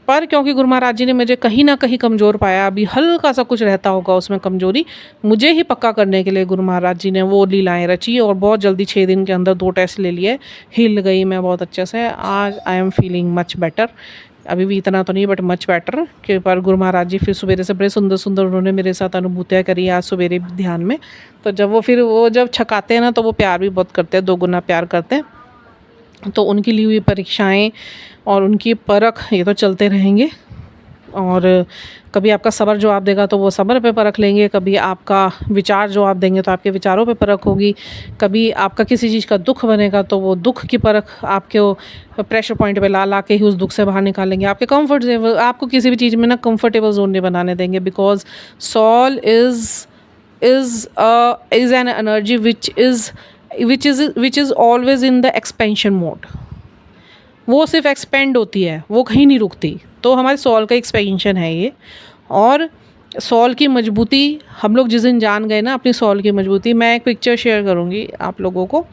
पर क्योंकि गुरु महाराज जी ने मुझे कहीं ना कहीं कमज़ोर पाया, अभी हल्का सा कुछ रहता होगा उसमें कमज़ोरी, मुझे ही पक्का करने के लिए गुरु महाराज जी ने वो लीलाएं रची और बहुत जल्दी 6 दिन के अंदर 2 टेस्ट ले लिए, हिल गई मैं बहुत अच्छे से। आज I am feeling much better, अभी भी इतना तो नहीं बट मच बेटर। के पर गुरु महाराज जी फिर सवेरे से बड़े सुंदर सुंदर उन्होंने मेरे साथ अनुभूतियाँ करी आज सवेरे ध्यान में। तो जब वो जब छकाते हैं ना तो वो प्यार भी बहुत करते हैं, 2 गुना प्यार करते हैं। तो उनकी ली हुई परीक्षाएं और उनकी परख ये तो चलते रहेंगे। और कभी आपका सब्र जो आप देगा तो वो सब्र पे परख लेंगे, कभी आपका विचार जो आप देंगे तो आपके विचारों पे परख होगी, कभी आपका किसी चीज़ का दुख बनेगा तो वो दुख की परख आपके प्रेशर पॉइंट पे ला ला के ही उस दुख से बाहर निकालेंगे। आपके कंफर्टेबल, आपको किसी भी चीज़ में ना कंफर्टेबल जोन नहीं बनाने देंगे, because soul is an energy which is always in the expansion mode। वो सिर्फ एक्सपेंड होती है, वो कहीं नहीं रुकती। तो हमारे सॉल का एक्सपेंशन है ये। और सॉल की मजबूती हम लोग जिस दिन जान गए ना अपनी सॉल की मजबूती, मैं एक पिक्चर शेयर करूँगी आप लोगों को।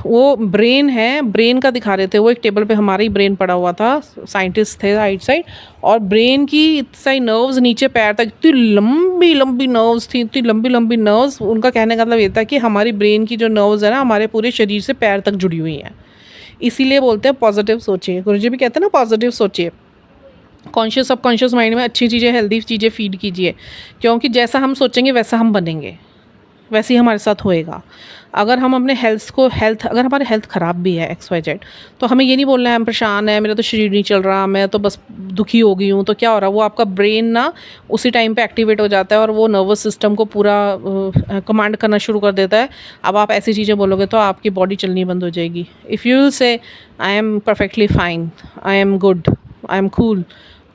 वो ब्रेन है, ब्रेन का दिखा रहे थे, वो एक टेबल पे हमारा ही ब्रेन पड़ा हुआ था, साइंटिस्ट थे राइट साइड, और ब्रेन की सारी नर्व्स नीचे पैर तक इतनी लंबी लंबी नर्व्स थी, इतनी लंबी लंबी नर्व्स। उनका कहने का मतलब ये था कि हमारी ब्रेन की जो नर्व्स है ना हमारे पूरे शरीर से पैर तक जुड़ी हुई हैं। इसीलिए बोलते हैं पॉजिटिव सोचिए, गुरुजी भी कहते हैं ना पॉजिटिव सोचिए। कॉन्शियस सबकॉन्शियस माइंड में अच्छी चीज़ें, हेल्दी चीज़ें फीड कीजिए, क्योंकि जैसा हम सोचेंगे वैसा हम बनेंगे, वैसे ही हमारे साथ होएगा। अगर हम अपने अगर हमारी हेल्थ ख़राब भी है XYZ, तो हमें ये नहीं बोलना है हम परेशान है, मेरा तो शरीर नहीं चल रहा, मैं तो बस दुखी हो गई हूँ। तो क्या हो रहा है, वो आपका ब्रेन ना उसी टाइम पे एक्टिवेट हो जाता है और वो नर्वस सिस्टम को पूरा कमांड करना शुरू कर देता है। अब आप ऐसी चीज़ें बोलोगे तो आपकी बॉडी चलनी बंद हो जाएगी। If you will say I am perfectly fine, I am good, I am cool,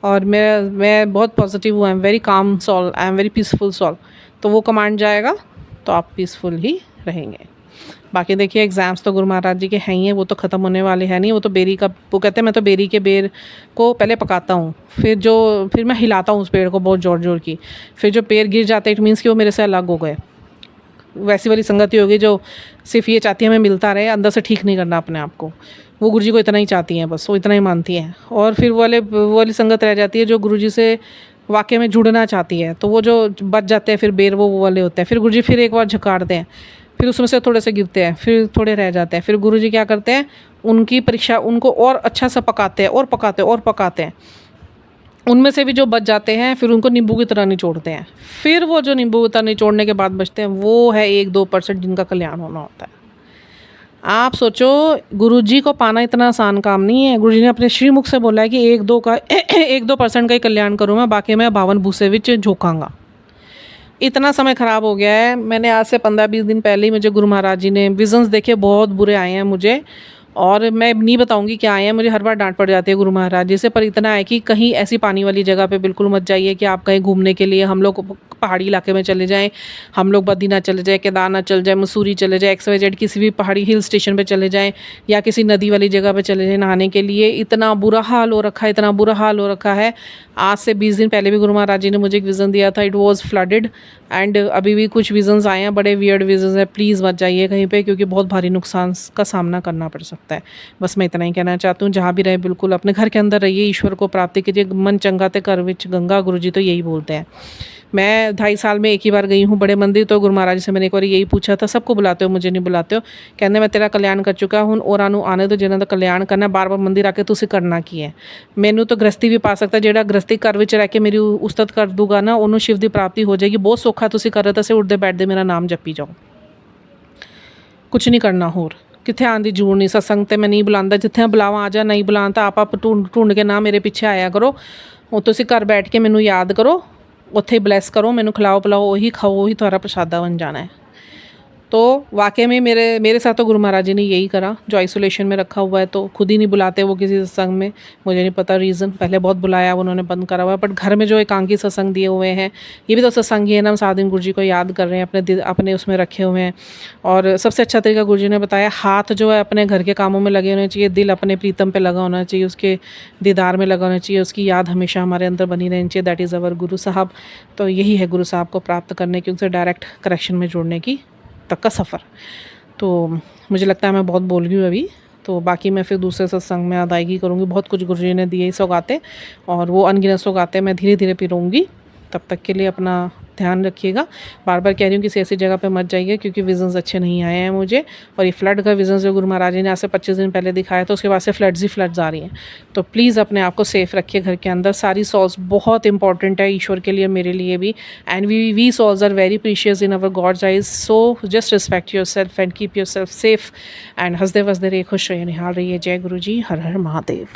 और मैं बहुत पॉजिटिव हूँ, I am very calm soul, I am very peaceful soul, तो वो कमांड जाएगा तो आप पीसफुल ही रहेंगे। बाकी देखिए एग्ज़ाम्स तो गुरु महाराज जी के हैं ही हैं, वो तो ख़त्म होने वाले हैं नहीं। वो तो बेरी का, वो कहते हैं मैं तो बेरी के बेर को पहले पकाता हूँ, फिर मैं हिलाता हूँ उस पेड़ को बहुत ज़ोर ज़ोर की, फिर जो पेड़ गिर जाते हैं इट मीन्स कि वो मेरे से अलग हो गए। वैसी वाली संगति होगी जो सिर्फ ये चाहती है हमें मिलता रहे, अंदर से ठीक नहीं करना अपने आप को। वो गुरुजी को इतना ही चाहती हैं, बस वो इतना ही मानती हैं। और फिर वो वाली संगत रह जाती है जो गुरुजी से वाकई में जुड़ना चाहती है, तो वो जो बच जाते हैं फिर बेर वो वाले होते हैं। फिर गुरुजी फिर एक बार झकाड़ते हैं, फिर उसमें से थोड़े से गिरते हैं, फिर थोड़े रह जाते हैं। फिर गुरुजी क्या करते हैं, उनकी परीक्षा, उनको और अच्छा सा पकाते हैं और पकाते हैं और पकाते हैं। उनमें से भी जो बच जाते हैं फिर उनको नींबू की तरह निचोड़ते हैं। फिर वो जो नींबू की तरह निचोड़ने के बाद बचते हैं वो है 1-2% जिनका कल्याण होना होता है। आप सोचो, गुरुजी को पाना इतना आसान काम नहीं है। गुरुजी ने अपने श्रीमुख से बोला है कि 1-2% का ही कल्याण करूँगा, बाकी मैं 52 भूसे विच झोंकांगा। इतना समय ख़राब हो गया है। मैंने आज से 15-20 दिन पहले ही मुझे गुरु महाराज जी ने विजन्स देखे, बहुत बुरे आए हैं मुझे, और मैं नहीं बताऊंगी क्या आए हैं। मुझे हर बार डांट पड़ जाती है गुरु महाराज जी से, पर इतना है कि कहीं ऐसी पानी वाली जगह पे बिल्कुल मत जाइए कि आप कहीं घूमने के लिए, हम लोग पहाड़ी इलाके में चले जाएं, हम लोग बद्रीनाथ चले जाएं, केदारनाथ चले जाएं, मसूरी चले जाएं, XYZ किसी भी पहाड़ी हिल स्टेशन पे चले जाएं, या किसी नदी वाली जगह पे चले जाएं नहाने के लिए। इतना बुरा हाल हो रखा है, इतना बुरा हाल हो रखा है। आज से 20 दिन पहले भी गुरु महाराज जी ने मुझे एक विज़न दिया था, इट वॉज फ्लडेड, एंड अभी भी कुछ विजन्स आए हैं, बड़े वियर्ड विजन्स हैं। प्लीज़ मत जाइए कहीं पे, क्योंकि बहुत भारी नुकसान का सामना करना पड़ सकता है। बस मैं इतना ही कहना चाहती हूँ, जहाँ भी रहे बिल्कुल अपने घर के अंदर रहिए, ईश्वर को प्राप्ति कीजिए। मन चंगा ते घर विच गंगा, गुरुजी तो यही बोलते हैं। मैं 2.5 साल में एक ही बार गई हूँ बड़े मंदिर, तो गुरु महाराज से मैंने एक बार यही पूछा था, सबको बुलाते हो मुझे नहीं बुलाते हो? कहने मैं तेरा कल्याण कर चुका हूँ, और आने तो जिन्होंने कल्याण करना, बार बार मंदिर आके तुसी करना की है। मैनू तो गृहस्थी भी पा सकता, जेड़ा गृहस्थी घर विच रह के मेरी उस्तत कर दूगा ना, उन्होंने शिव की प्राप्ति हो जाएगी। बहुत सौखा तुसी कर रहे थे, उठते बैठते मेरा नाम जपी जाओ, कुछ नहीं करना। होर कित्थे आने की जरूरत नहीं। सत्संग तो मैं नहीं बुलाता, जिथे बुलावा आ जा, नहीं बुला तो आप ढूंढ के ना मेरे पीछे आया करो। वो तुसी घर बैठ के मैनू याद करो, उत्थे ब्लैस करो, मैनू खिलाओ पिलाओ, वही खाओ, वही तुम्हारा प्रसादा बन जाना है। तो वाकई में मेरे साथ तो गुरु महाराज जी ने यही करा। जो आइसोलेशन में रखा हुआ है तो खुद ही नहीं बुलाते वो किसी सत्संग में, मुझे नहीं पता रीज़न। पहले बहुत बुलाया, उन्होंने बंद करा हुआ है। बट घर में जो एकांकी सत्संग दिए हुए हैं, ये भी तो सत्संग ही है ना। हम 7 दिन गुरु जी को याद कर रहे हैं, अपने उसमें रखे हुए हैं। और सबसे अच्छा तरीका गुरु जी ने बताया, हाथ जो है अपने घर के कामों में लगे होने चाहिए, दिल अपने प्रीतम पे लगा होना चाहिए, उसके दीदार में लगा होना चाहिए, उसकी याद हमेशा हमारे अंदर बनी रहनी चाहिए। दैट इज़ अवर गुरु साहब। तो यही है गुरु साहब को प्राप्त करने की, उनसे डायरेक्ट करेक्शन में जोड़ने की तक का सफ़र। तो मुझे लगता है मैं बहुत बोल गई हूँ अभी, तो बाकी मैं फिर दूसरे सत्संग में अदायगी करूँगी। बहुत कुछ गुरुजी ने दिए सौगातें, और वो अनगिनत सौगातें मैं धीरे धीरे पिरूँगी। तब तक के लिए अपना ध्यान रखिएगा। बार बार कह रही हूँ किसी ऐसी जगह पे मत जाइए, क्योंकि विजन्स अच्छे नहीं आए हैं मुझे। और ये फ्लड का विजन जो गुरु महाराज जी ने आज से 25 दिन पहले दिखाया, तो उसके बाद से फ्लड्स ही फ्लड्स आ रही हैं। तो प्लीज़ अपने आप को सेफ़ रखिए घर के अंदर। सारी सॉल्स बहुत इंपॉर्टेंट है ईश्वर के लिए, मेरे लिए भी। And we souls are very precious in our God's eyes. So just respect yourself and keep yourself safe. And हंसदे वसदे रहिए, खुश रहिए, निहाल रहिए। जय गुरु जी, हर हर महादेव।